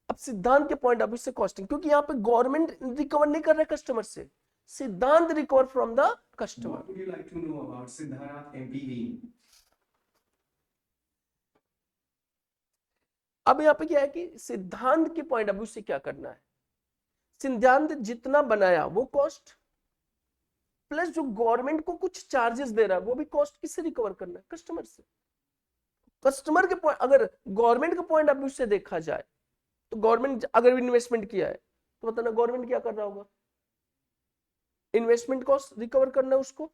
अब सिद्धांत के पॉइंट ऑफ व्यू से कॉस्टिंग, क्योंकि यहाँ पे गवर्नमेंट रिकवर नहीं कर रहा है कस्टमर से, सिद्धांत recover from the customer. What would you like to know about Siddharth MPV? अब यहाँ पे क्या है कि सिद्धांत के पॉइंट ऑफ व्यू से क्या करना है, सिद्धांत जितना बनाया वो कॉस्ट, प्लस जो गवर्नमेंट को कुछ चार्जेस दे रहा है वो भी कॉस्ट, किससे रिकवर करना है, कस्टमर से। कस्टमर के पॉइंट, अगर गवर्नमेंट के पॉइंट ऑफ व्यू से देखा जाए, तो गवर्नमेंट अगर इन्वेस्टमेंट किया है तो बताना गवर्नमेंट क्या कर रहा होगा, इन्वेस्टमेंट कॉस्ट रिकवर करना है उसको,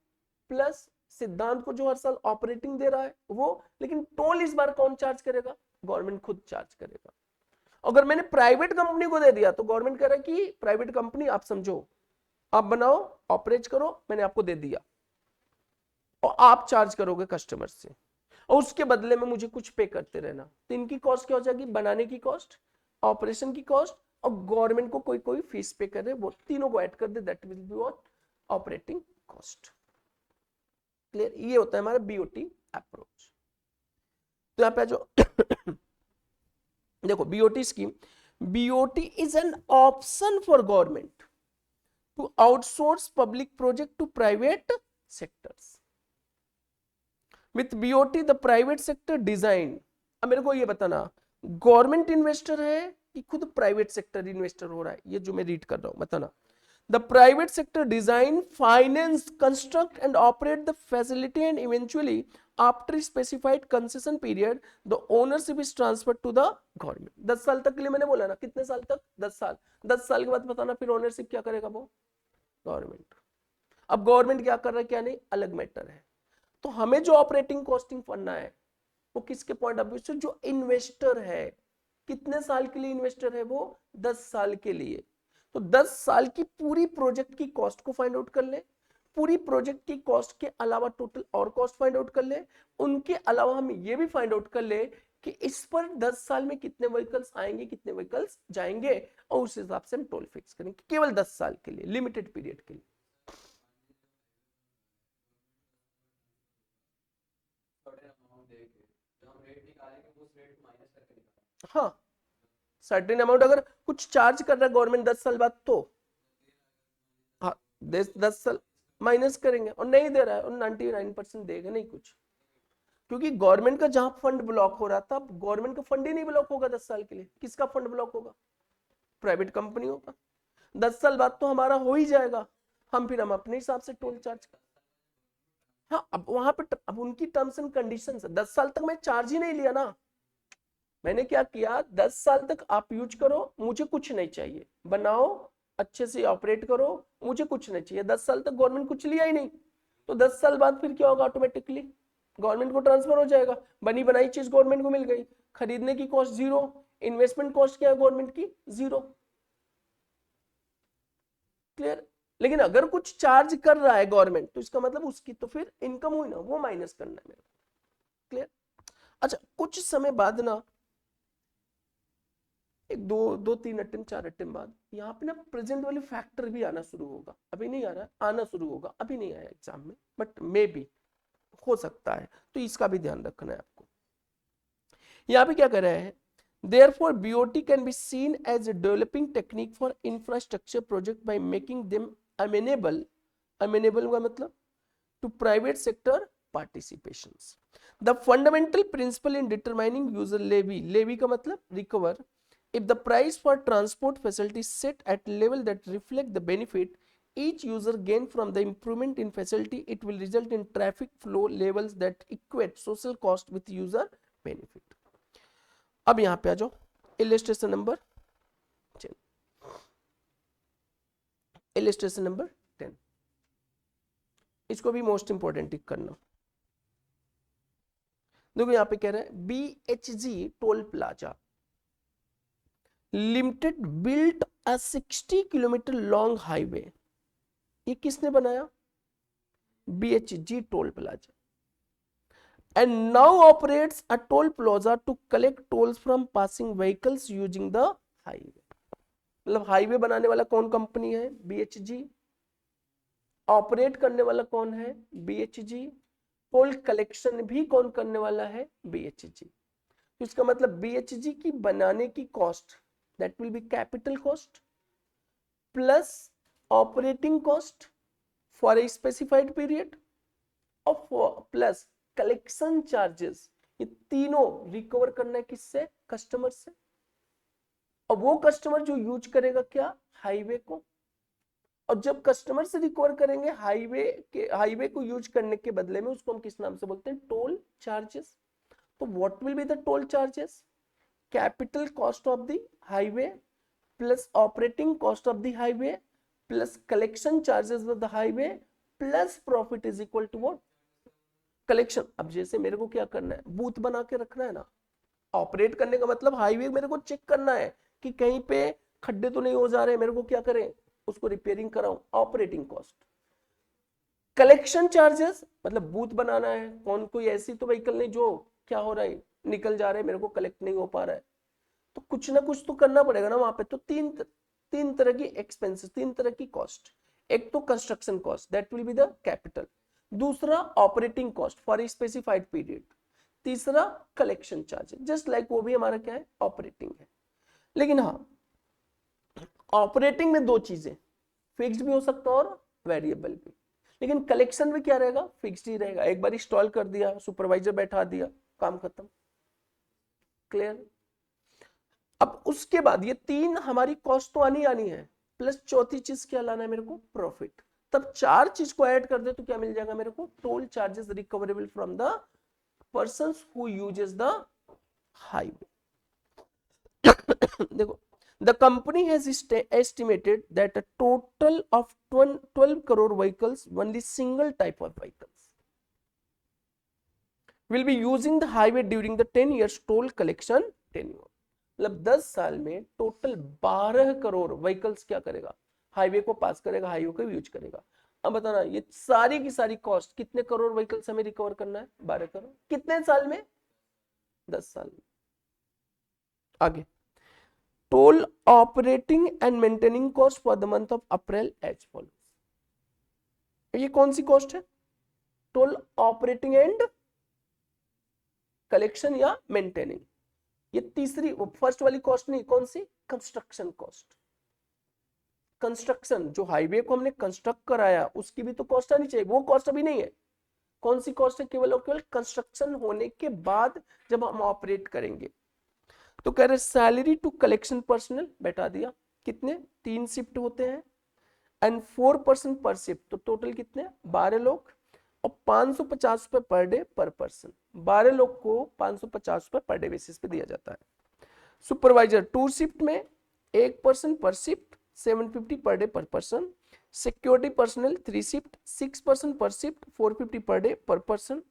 प्लस सिद्धांत को जो हर साल ऑपरेटिंग दे रहा है वो, लेकिन टोल इस बार कौन चार्ज करेगा, गवर्नमेंट खुद चार्ज करेगा। अगर मैंने प्राइवेट कंपनी को दे दिया तो गवर्नमेंट कह रहा है कि प्राइवेट कंपनी आप समझो, आप बनाओ, ऑपरेट करो, मैंने आपको दे दिया, और आप चार्ज करोगे कस्टमर से, और उसके बदले में मुझे कुछ पे करते रहना। तो इनकी कॉस्ट क्या हो जाएगी, बनाने की कॉस्ट, ऑपरेशन की कॉस्ट, और गवर्नमेंट को कोई कोई फीस पे करे, वो तीनों को ऐड कर दे, that will be what, operating cost. Clear, ये होता है हमारा बीओटी अप्रोच। तो यहाँ पे जो देखो BOT scheme, BOT is an option for government to outsource public project to private sectors. With BOT the private sector design, अब मेरे को ये बताना, गवर्नमेंट इन्वेस्टर है कि खुद प्राइवेट सेक्टर इन्वेस्टर हो रहा है, ये जो मैं रीड कर रहा हूं बताना। The private sector design, finance, construct and operate the facility, and eventually after specified concession period the ownership is transferred to the government. 10 साल तक के लिए मैंने बोला ना, कितने साल तक, 10 साल। 10 साल के बाद बताना फिर ओनरशिप क्या करेगा वो, गवर्नमेंट। अब गवर्नमेंट क्या कर रहा है क्या नहीं, अलग मैटर है। तो हमें जो ऑपरेटिंग कॉस्टिंग पढ़ना है वो किसके पॉइंट ऑफ व्यू से, जो इन्वेस्टर है, कितने साल के लिए इन्वेस्टर है वो, 10 साल के लिए। तो 10 साल की पूरी प्रोजेक्ट की कॉस्ट को फाइंड आउट कर ले, पूरी प्रोजेक्ट की कॉस्ट के अलावा टोटल और कॉस्ट फाइंड आउट कर ले, उनके अलावा हम ये भी फाइंड आउट कर ले कि इस पर 10 साल में कितने व्हीकल्स आएंगे, कितने व्हीकल्स जाएंगे, और उस हिसाब से हम टोल फिक्स करेंगे, केवल 10 साल के लिए, लिमिटेड पीरियड के लिए। हाँ, सर्टेन अमाउंट अगर कुछ चार्ज कर रहा है गवर्नमेंट 10 साल बाद, तो हाँ 10 साल माइनस करेंगे, और नहीं दे रहा है और 99% देगा नहीं कुछ, क्योंकि गवर्नमेंट का जहां फंड ब्लॉक हो रहा था, गवर्नमेंट का फंड ही नहीं ब्लॉक होगा 10 साल के लिए, किसका फंड ब्लॉक होगा, प्राइवेट कंपनियों का। 10 साल बाद तो हमारा हो ही जाएगा, हम फिर हम अपने हिसाब से टोल चार्ज कर। हाँ, अब वहां पे अब उनकी टर्म्स एंड कंडीशंस है, 10 साल तक मैं चार्ज ही नहीं लिया ना, मैंने क्या किया, 10 साल तक आप यूज करो, मुझे कुछ नहीं चाहिए, बनाओ अच्छे से ऑपरेट करो, मुझे कुछ नहीं चाहिए। 10 साल तक गवर्नमेंट कुछ लिया ही नहीं, तो 10 साल बाद फिर क्या होगा, ऑटोमेटिकली गवर्नमेंट को ट्रांसफर हो जाएगा, बनी बनाई चीज गवर्नमेंट को मिल गई, खरीदने की कॉस्ट जीरो, इन्वेस्टमेंट कॉस्ट क्या है गवर्नमेंट की, जीरो। क्लियर। लेकिन अगर कुछ चार्ज कर रहा है गवर्नमेंट, तो इसका मतलब उसकी तो फिर इनकम हुई ना, वो माइनस करना है मेरे। क्लियर। अच्छा, कुछ समय बाद ना, एक दो तीन अटेम्प्ट, 4 अटेम्प्ट बाद यहाँ पे ना प्रेजेंट वाली फैक्टर भी आना शुरू होगा, अभी नहीं आ रहा, आना शुरू होगा, अभी नहीं आया एग्जाम में, बट मे बी हो सकता है, तो इसका भी ध्यान रखना है आपको। यहाँ पे क्या कर रहे हैं, therefore BOT can be seen as a developing technique for infrastructure project by making them amenable का मतलब to private sector participations. The fundamental principle in determining user levy का मतलब recover, if the price for transport facility set at level that reflect the benefit each user gain from the improvement in facility, it will result in traffic flow levels that equate social cost with user benefit. अब यहां पे आ जाओ, illustration number 10, illustration number 10। इसको भी most important टिक करना। देखो यहाँ पे कह रहा है BHG toll plaza limited built a 60 kilometre long highway. ये किसने बनाया? BHG toll plaza and now operates a toll plaza to collect tolls from passing vehicles using the highway। मतलब हाईवे बनाने वाला कौन कंपनी है? BHG। ऑपरेट करने वाला कौन है? BHG। टोल कलेक्शन भी कौन करने वाला है? BHG। तो इसका मतलब BHG की बनाने की cost that will B capital cost plus operating cost for a specified period और प्लस कलेक्शन चार्जेस। ये तीनों रिकवर करना है किससे? कस्टमर से। और वो कस्टमर जो यूज करेगा क्या? हाईवे को। और जब कस्टमर से रिकवर करेंगे हाईवे को यूज करने के बदले में, उसको हम किस नाम से बोलते हैं? Toll charges. तो what will be the toll charges? Capital cost of the highway plus operating cost of the highway plus collection charges of the highway plus profit is equal to what? Collection. अब जैसे मेरे को क्या करना है? Booth बना के रखना है ना। ऑपरेट करने का मतलब हाईवे मेरे को चेक करना है कि कहीं पे खड्डे तो नहीं हो जा रहे, मेरे को क्या करें? उसको रिपेयरिंग कराऊं, ऑपरेटिंग कॉस्ट। कलेक्शन चार्जेस मतलब बूथ बनाना है, कौन कोई ऐसी तो व्हीकल नहीं जो क्या हो रहा है, निकल जा रहे हैं, मेरे को कलेक्ट नहीं हो पा रहा है, तो कुछ ना कुछ तो करना पड़ेगा ना वहां पे। तो तीन तरह की एक्सपेंसेस, तीन तरह की कॉस्ट। एक तो construction cost that will be the capital, दूसरा operating cost for a specified period, तीसरा कलेक्शन चार्ज। जस्ट लाइक वो भी हमारा क्या है? ऑपरेटिंग है। लेकिन हाँ, ऑपरेटिंग में दो चीजें, फिक्स्ड भी हो सकता है और वेरिएबल भी। लेकिन कलेक्शन में क्या रहेगा? फिक्स्ड ही रहेगा। एक बार इंस्टॉल कर दिया, सुपरवाइजर बैठा दिया, काम खत्म। क्लियर? अब उसके बाद ये तीन हमारी कॉस्ट तो आनी है, प्लस चौथी चीज क्या लाना है मेरे को? प्रॉफिट। तब चार चीज को ऐड कर दे तो क्या मिल जाएगा मेरे को? Toll charges recoverable from the persons who uses the highway. देखो, the company has estimated that a total of 12 crore vehicles, only single type of vehicles, will be using the highway during the 10 years toll collection tenure। मतलब 10 साल में total 12 crore vehicles क्या करेगा? Highway को पास करेगा, highway को use करेगा। अब बताना, ये सारी की सारी कॉस्ट कितने करोड़ व्हीकल्स हमें रिकवर करना है? 12 करोड़। कितने साल में? 10 साल में। आगे, toll operating and maintaining cost for the month of April as follows. ये कौन सी कॉस्ट है? टोल ऑपरेटिंग एंड कलेक्शन या मेंटेनिंग। ये तीसरी, फर्स्ट वाली कॉस्ट नहीं, कौन सी? Construction cost. कंस्ट्रक्शन, जो हाईवे को हमने कंस्ट्रक्ट कराया उसकी भी तो कॉस्ट आनी चाहिए, वो कॉस्ट अभी नहीं है। कौन सी कॉस्ट है? केवल और केवल कंस्ट्रक्शन होने के बाद जब हम ऑपरेट करेंगे। तो कह रहे सैलरी टू कलेक्शन पर्सनल बैठा दिया, कितने? 3 शिफ्ट होते हैं एंड 4 पर्सन पर शिफ्ट, तो टोटल कितने? 12 लोग और 550 रुपए पर डे पर पर्सन। 12 लोग को 550 रुपए पर डे बेसिस पे दिया जाता है। सुपरवाइजर 2 शिफ्ट में 1 पर्सन पर शिफ्ट, 750 पर डे पर person. Security personal 3 shift, 6 person पर शिफ्ट, 450 पर डे पर person.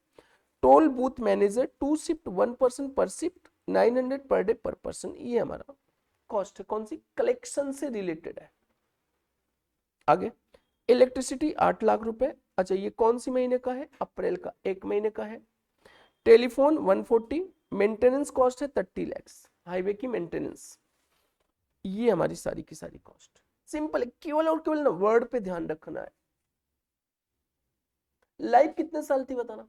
Toll booth manager 2 shift, 1 person पर शिफ्ट, 900 पर डे पर पर्सन। ये हमारा कॉस्ट है, कौन सी? कलेक्शन से रिलेटेड है। आगे, इलेक्ट्रिसिटी 8 लाख रुपए। अच्छा, ये कौन सी महीने का है? अप्रैल का, 1 महीने का है। टेलीफोन 140, मेंटेनेंस कॉस्ट है 30 लाख, हाईवे की मेंटेनेंस। ये हमारी सारी की सारी कॉस्ट। सिंपल है, केवल और केवल ना वर्ड पे ध्यान रखना है। लाइफ कितने साल थी बताना।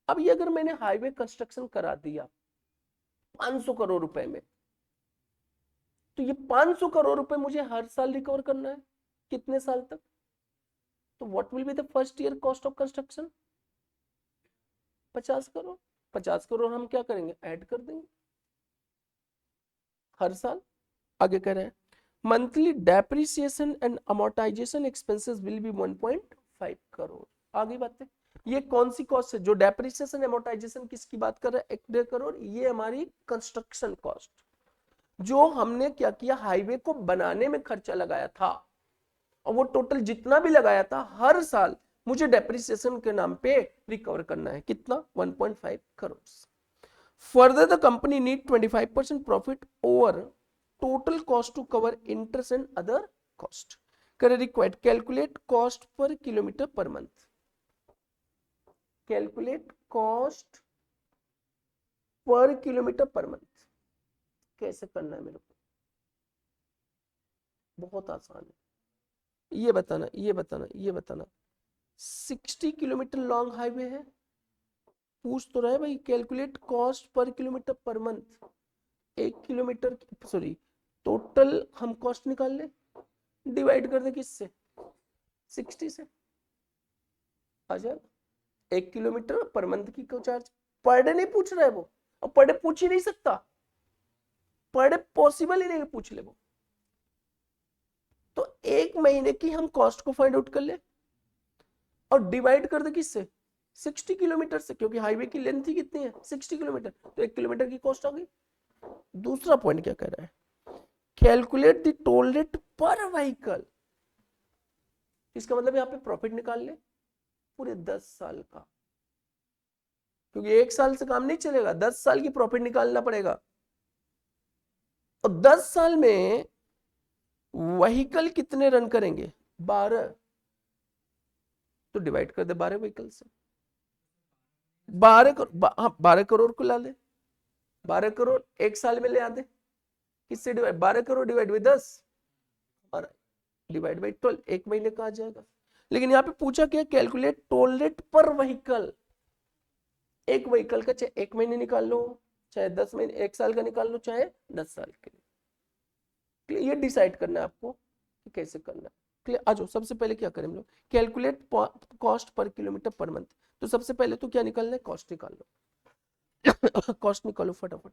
अब ये अगर मैंने हाईवे कंस्ट्रक्शन करा दिया 500 करोड़ रुपए में, तो ये 500 करोड़ रुपए मुझे हर साल रिकवर करना है, कितने साल तक? तो what will be the first year cost of construction? 50 crore. 50 crore हम क्या करेंगे? ऐड कर देंगे हर साल। आगे कह रहे हैं monthly depreciation and amortisation expenses will be 1.5 crore. आगे बातें, ये कौन सी कॉस्ट है? जो डेप्रिसिएशन अमोर्टाइजेशन किसकी बात कर रहे हैं? 1.5 करोड़। ये हमारी कंस्ट्रक्शन कॉस्ट, जो हमने क्या किया? हाईवे को बनाने में खर्चा लगाया था, और वो टोटल जितना भी लगाया था हर साल मुझे डेप्रिसिएशन के नाम पे रिकवर करना है, कितना 1.5 crore. Further the company need 25% profit over total cost to cover interest and other cost. करे required calculate cost per kilometer per month. Calculate cost per kilometer per month कैसे करना है मेरे को, बहुत आसान है। ये बताना, ये बताना, ये बताना। 60 किलोमीटर लॉन्ग हाईवे है, पूछ तो रहा है भाई calculate cost per kilometer per month. 1 kilometre, sorry total हम कॉस्ट निकाल ले, डिवाइड कर दे किससे, 60 से, आ जाएगा। 1 किलोमीटर पर मंथ की चार्ज। पर डे नहीं पूछ रहा है वो, और पर डे पूछ ही नहीं सकता, पर डे पॉसिबल ही नहीं पूछ ले वो। तो 1 महीने की हम कॉस्ट को फाइंड आउट कर ले और डिवाइड कर दे किससे, 60 किलोमीटर से, क्योंकि हाईवे की लेंथ ही कितनी है 60 किलोमीटर, तो 1 किलोमीटर की कॉस्ट आ गई। दूसरा पॉइंट क्या कह रहा है, कैलकुलेट द टोल रेट पर व्हीकल। इसका मतलब यहाँ पे प्रॉफिट निकाल ले पूरे 10 साल का, क्योंकि 1 साल से काम नहीं चलेगा, 10 साल की प्रॉफिट निकालना पड़ेगा। और 10 साल में व्हीकल कितने रन करेंगे, 12, तो डिवाइड कर दे 12 व्हीकल से। 12 करोड़ को ला ले, 12 करोड़ 1 साल में ले आते, किससे डिवाइड, 12 करोड़ डिवाइड बाई 10 और डिवाइड बाई 12, 1 महीने का आ जाएगा। लेकिन यहाँ पे पूछा क्या, कैलकुलेट टोल रेट पर व्हीकल। एक व्हीकल का चाहे 1 महीने निकाल लो, चाहे 10 महीने, 1 साल का निकाल लो, चाहे 10 साल के लिए। ये डिसाइड करना है आपको कि कैसे करना है। क्लियर, आ जाओ। सबसे पहले क्या करें हम लोग, calculate cost per kilometer per month. तो सबसे पहले तो क्या निकालना है, कॉस्ट निकाल लो। कॉस्ट निकालो फटाफट।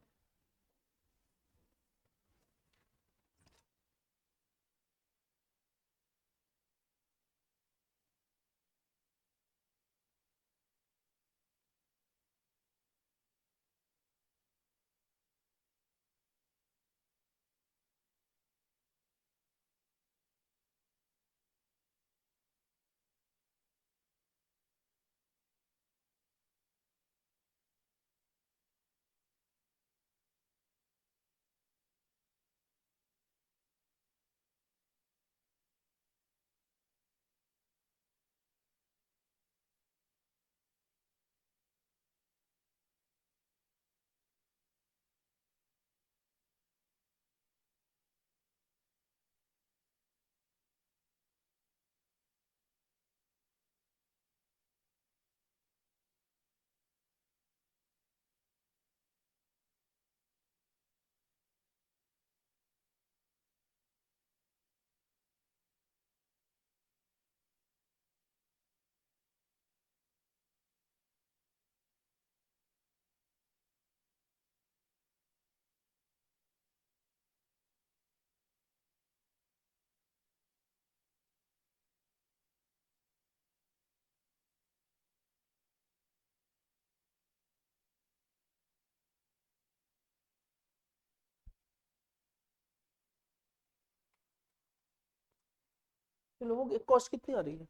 चलो, कॉस्ट कितनी आ रही है,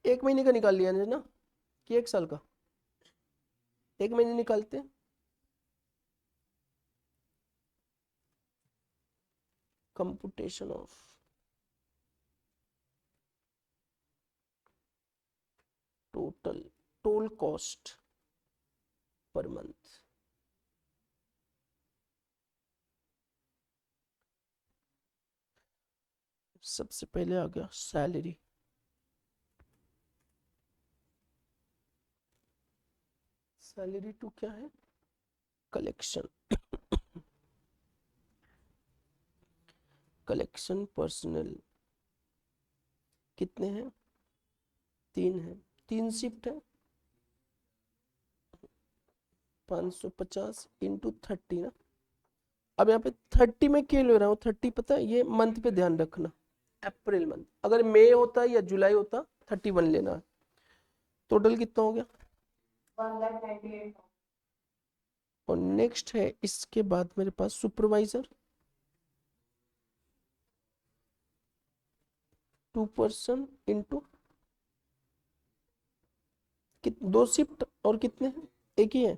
एक महीने का निकाल लिया ना कि 1 साल का, 1 महीने निकालते हैं। Computation of total toll cost per month. सबसे पहले आ गया सैलरी, सैलरी टू क्या है, कलेक्शन। कलेक्शन पर्सनल कितने हैं, 3 है, 3 शिफ्ट है, 550 इंटू 30 ना। अब यहाँ पे 30 में क्यों ले रहा हूँ, 30 पता है, ये मंथ पे ध्यान रखना, अप्रैल मंथ। अगर मई होता या जुलाई होता 31 लेना है। टोटल कितना हो गया, 1,98,000। और नेक्स्ट है इसके बाद मेरे पास सुपरवाइजर, 2% इंटू 2 शिफ्ट और कितने हैं, एक ही है।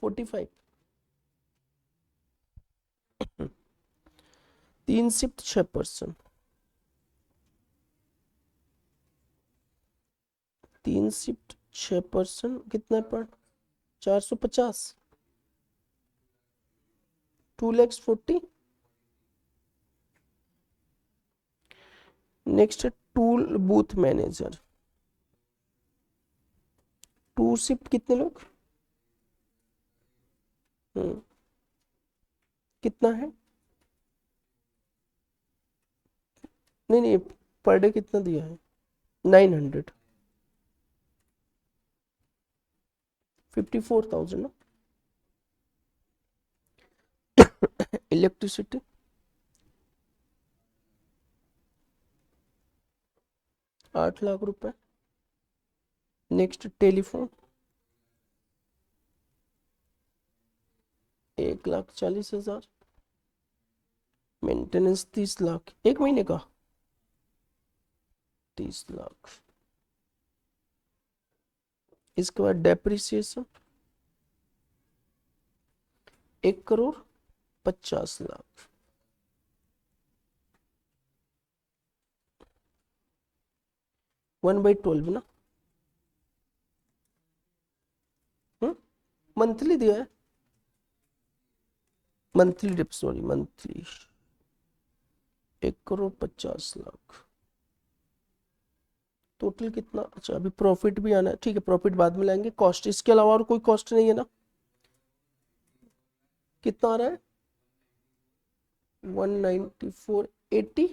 $45। 3 शिफ्ट 6%, 3 शिफ्ट 6% कितना पर 450, 2,40,000। Next tool booth manager, 2 shift कितने लोग, कितना है, नहीं नहीं पर डे कितना दिया है, 900, 54,000 ना। इलेक्ट्रिसिटी 8 लाख रुपए। Next telephone 1,40,000। मेंटेनेंस 30 लाख, एक महीने का 30 लाख। इसके बाद डेप्रिसिएशन 1,50,00,000। वन बाई 12 ना, मंथली दिया है, मंथली सॉरी मंथली 1,50,00,000। टोटल कितना, अच्छा अभी प्रॉफिट भी आना है, ठीक है प्रॉफिट बाद में लाएंगे। कॉस्ट, इसके अलावा और कोई कॉस्ट नहीं है ना, कितना आ रहा है 194.80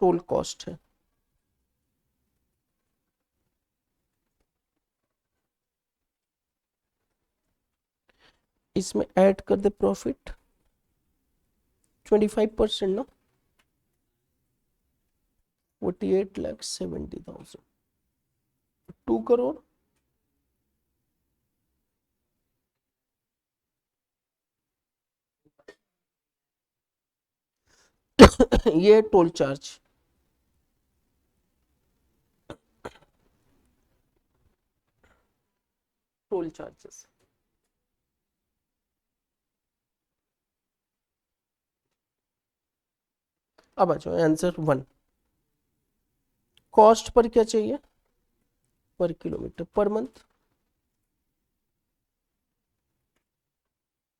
टोल कॉस्ट है। इसमें ऐड कर दे प्रॉफिट 25% ना, 48,70,000, 2 करोड़। ये टोल चार्ज, टोल चार्जेस। अब आ जाओ आंसर 1। कॉस्ट पर क्या चाहिए, पर किलोमीटर, पर मंथ।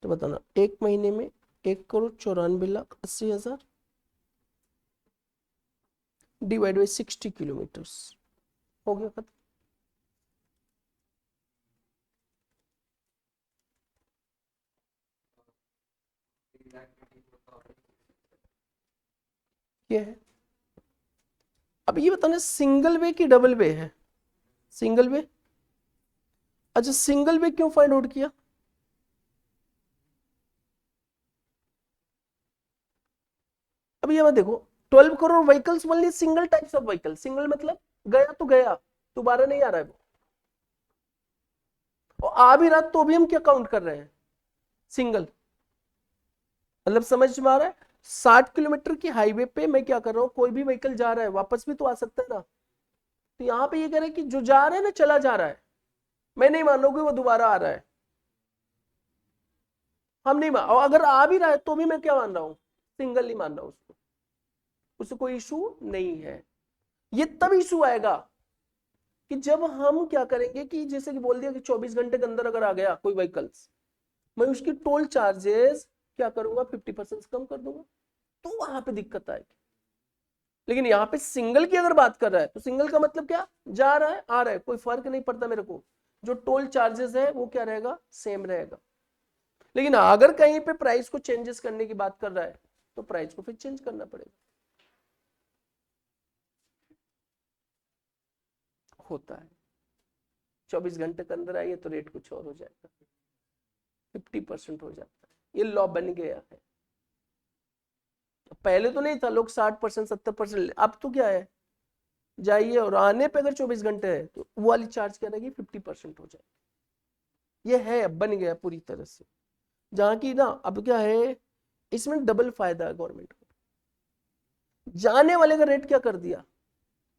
तो बताना एक महीने में 1,94,80,000 डिवाइड बाई 60 किलोमीटर्स, हो गया खत्म। ये है। अब ये बताना सिंगल वे की डबल वे है, सिंगल वे। अच्छा सिंगल वे क्यों फाइंड आउट किया, अब ये मत देखो 12 crore vehicles only single types of vehicle, single मतलब गया तो गया, दोबारा नहीं आ रहा है वो, और आ भी रहा तो भी हम क्या काउंट कर रहे हैं, सिंगल। मतलब समझ में आ रहा है, 60 किलोमीटर की हाईवे पे मैं क्या कर रहा हूँ, कोई भी व्हीकल जा रहा है वापस भी तो आ सकता है ना, तो यहाँ पे ये कह रहे हैं कि जो जा रहा है ना चला जा रहा है, मैं नहीं मान रहा हूँ कि वो दोबारा आ रहा है, हम नहीं मान, और अगर आ भी रहा है तो भी मैं क्या मान रहा हूँ, सिंगल नहीं मान रहा उसको, उससे कोई इशू नहीं है। ये तब इशू आएगा कि जब हम क्या करेंगे कि जैसे कि बोल दिया कि 24 घंटे के अंदर अगर आ गया कोई व्हीकल्स, मैं उसकी टोल चार्जेस क्या करूंगा 50% कम कर दूंगा, तो वहां पे दिक्कत आएगी। लेकिन यहाँ पे सिंगल की अगर बात कर रहा है तो सिंगल का मतलब क्या, जा रहा है आ रहा है कोई फर्क नहीं पड़ता मेरे को, जो टोल चार्जेस है वो क्या रहेगा, सेम रहेगा। लेकिन अगर कहीं पे प्राइस को चेंजेस करने की बात कर रहा है तो प्राइस को फिर चेंज करना पड़ेगा, होता है। 24 घंटे के अंदर आइए तो रेट कुछ और हो जाएगा, 50% हो जाता है, ये लॉ बन गया है। पहले तो नहीं था, लोग 60% 70%, अब तो क्या है, जाइए और आने पे अगर 24 घंटे है तो वो वाली चार्ज क्या रहेगी 50% हो जाएगी। ये है, बन गया पूरी तरह से। जहां की ना अब क्या है, इसमें डबल फायदा है गवर्नमेंट को। जाने वाले का रेट क्या कर दिया,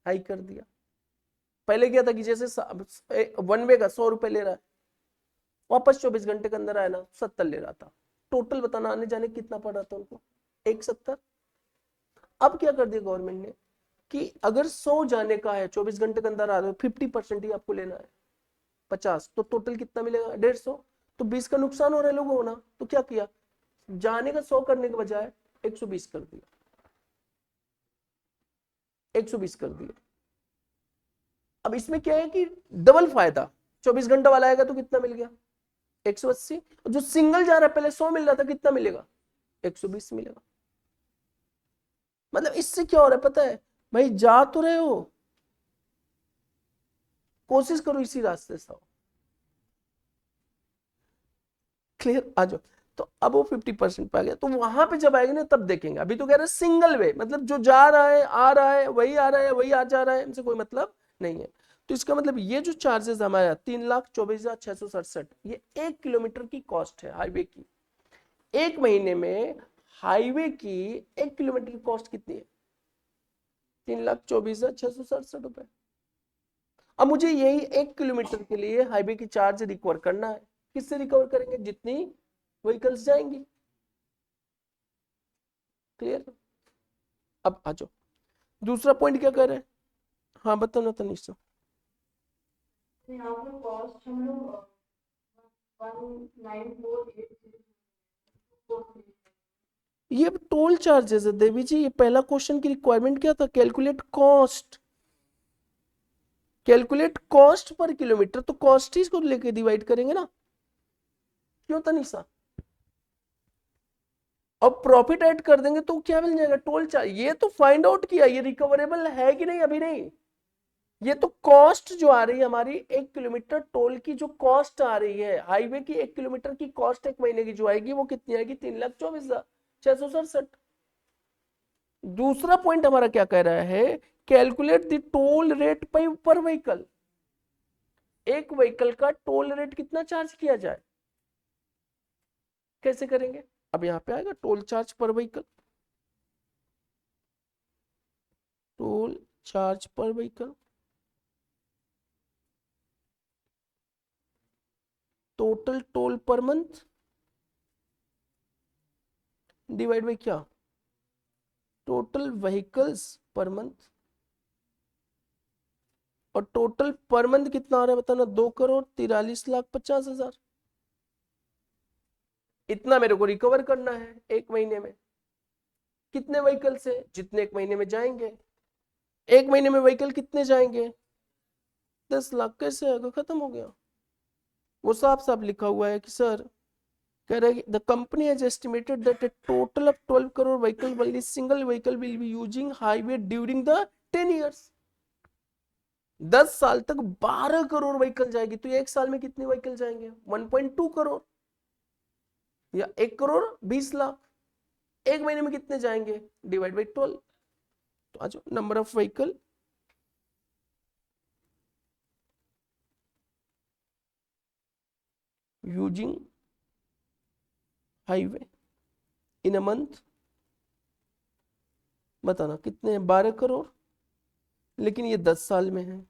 हाई कर दिया। पहले क्या था कि जैसे वन वे का 100 रुपए ले रहा है, वापस 24 घंटे के अंदर आया ना 70 ले रहा था। टोटल बताना आने जाने कितना पड़ रहा था उनको, 170। अब क्या कर दिया गवर्नमेंट ने कि अगर 100 जाने का है, 24 घंटे के अंदर आ रहे हो, 50% ही आपको लेना है, 50, तो टोटल कितना मिलेगा, 150। तो 20 का नुकसान हो रहा है लोगों को ना, तो क्या किया, जाने का 100 करने के बजाय 120 कर दिया, 120 कर दिया। अब इसमें क्या है कि डबल फायदा, 24 घंटा वाला आएगा तो कितना मिल गया, 180। जो सिंगल जा रहा है पहले 100 मिल रहा था, कितना मिलेगा, 120 मिलेगा। मतलब इससे क्या हो रहा है पता है भाई, जा तो रहे हो, कोशिश करो इसी रास्ते से आओ। क्लियर, आ जाओ। तो अब वो 50% पे आ गया, तो वहां पे जब आएगा ना तब देखेंगे। अभी तो कह रहे हैं सिंगल वे, मतलब जो जा रहा है आ रहा है, वही आ रहा है वही आ जा रहा है, इनसे कोई मतलब नहीं है। तो इसका मतलब ये जो चार्जेस हमारे 3,24,667, ये 1 किलोमीटर की कॉस्ट है हाईवे की। एक महीने में हाईवे की 1 किलोमीटर की कॉस्ट कितनी है, 3,24,667 रुपए। अब मुझे यही 1 किलोमीटर के लिए हाईवे की चार्ज रिकवर करना है। किससे रिकवर करेंगे, जितनी व्हीकल्स जाएंगी। क्लियर, अब आ जाओ दूसरा पॉइंट क्या कर रहे हैं, हाँ बताओ ना तनिष्ठा। यहाँ पर कॉस्ट हम लोग 1948 ये टोल चार्जेस है देवी जी। ये पहला क्वेश्चन की रिक्वायरमेंट क्या था, calculate cost, calculate cost per kilometre. तो कॉस्ट ही इसको लेके डिवाइड करेंगे ना, क्यों तनिषा। अब प्रॉफिट ऐड कर देंगे तो क्या मिल जाएगा, टोल चार्ज। ये तो फाइंड आउट किया ये रिकवरेबल है कि नहीं, अभी नहीं। ये तो कॉस्ट जो आ रही है हमारी, 1 किलोमीटर टोल की जो कॉस्ट आ रही है, हाईवे की 1 किलोमीटर की कॉस्ट एक महीने की जो आएगी वो कितनी आएगी, 3,24,667। दूसरा पॉइंट हमारा क्या कह रहा है, कैलकुलेट द टोल रेट पर व्हीकल। एक व्हीकल का टोल रेट कितना चार्ज किया जाए, कैसे करेंगे। अब यहां पे आएगा टोल चार्ज पर व्हीकल, टोल चार्ज पर vehicle, total toll per month divide by क्या, टोटल व्हीकल्स पर मंथ। और टोटल पर मंथ कितना आ रहा है बताना, 2,43,50,000। इतना मेरे को रिकवर करना है एक महीने में। कितने व्हीकल से, जितने एक महीने में जाएंगे। एक महीने में व्हीकल कितने जाएंगे, 10 लाख। कैसे आएगा, खत्म हो गया। वो साफ साफ लिखा हुआ है कि सर, कह रहा है the company has estimated that a total of 12 crore vehicle only single vehicle will be using highway during the 10 years। 10 साल तक 12 करोड़ व्हीकल जाएगी। तो एक साल में कितने व्हीकल जाएंगे, 1.2 करोड़ या 1 करोड़ 20 लाख। एक महीने में कितने जाएंगे, डिवाइड बाई 12। तो आज number of vehicle using highway in a month, बताना कितने हैं, 12 करोड़। लेकिन ये 10 साल में है,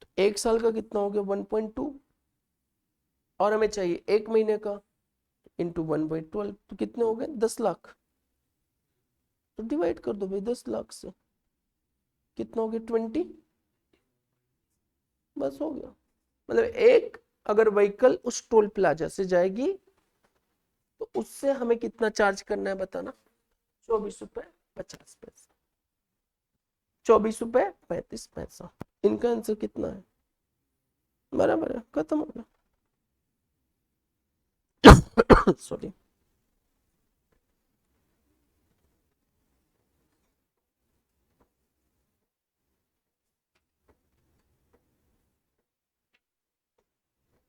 तो एक साल का कितना हो गया, 1.2। और हमें चाहिए एक महीने का, इंटू 1/12, तो कितने हो गए, 10 लाख। तो डिवाइड कर दो भाई 10 लाख से, कितना हो गया, 20। बस हो गया। मतलब एक अगर व्हीकल उस टोल प्लाजा से जाएगी तो उससे हमें कितना चार्ज करना है बताना, 24 रुपए 50 पैसा, 24 रुपए 35 पैसा। इनका आंसर कितना है, बराबर है, खत्म हो गया। सॉरी।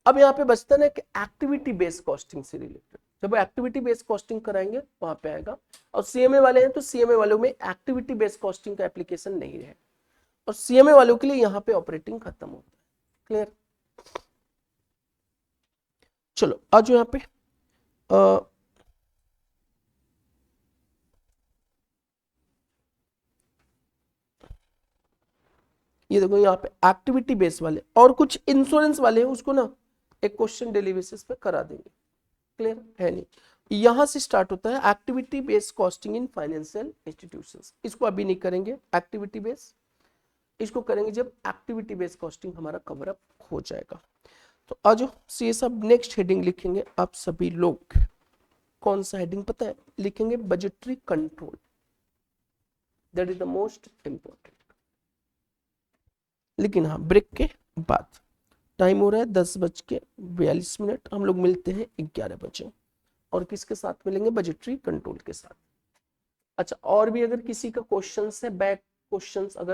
अब यहाँ पे बचता ना कि एक्टिविटी बेस्ड कॉस्टिंग से रिलेटेड, जब एक्टिविटी बेस्ड कॉस्टिंग कराएंगे वहां पे आएगा। और सीएमए वाले हैं तो सीएमए वालों में एक्टिविटी बेस्ड कॉस्टिंग का एप्लीकेशन नहीं है, और सीएमए वालों के लिए यहाँ पे ऑपरेटिंग खत्म होता है। क्लियर। चलो आ जाओ यहाँ पे। ये देखो यहाँ पे एक्टिविटी बेस वाले और कुछ इंश्योरेंस वाले हैं, उसको ना एक क्वेश्चन डेली बेसिस पे करा देंगे। क्लियर है नहीं? यहां से स्टार्ट होता है activity based costing in financial institutions. इसको अभी नहीं करेंगे एक्टिविटी बेस, इसको करेंगे जब एक्टिविटी बेस्ड कॉस्टिंग हमारा कवर अप हो जाएगा। तो आज सीए साहब नेक्स्ट हेडिंग लिखेंगे आप सभी लोग। कौन सा हेडिंग पता है? लिखेंगे budgetary control. That is the most important. लेकिन हाँ ब्रेक के बाद, टाइम हो रहा है 10:42। हम लोग मिलते हैं 11 बजे। और किसके साथ मिलेंगे? बजटरी कंट्रोल के साथ। अच्छा, और भी अगर किसी का क्वेश्चंस है, बैक क्वेश्चंस अगर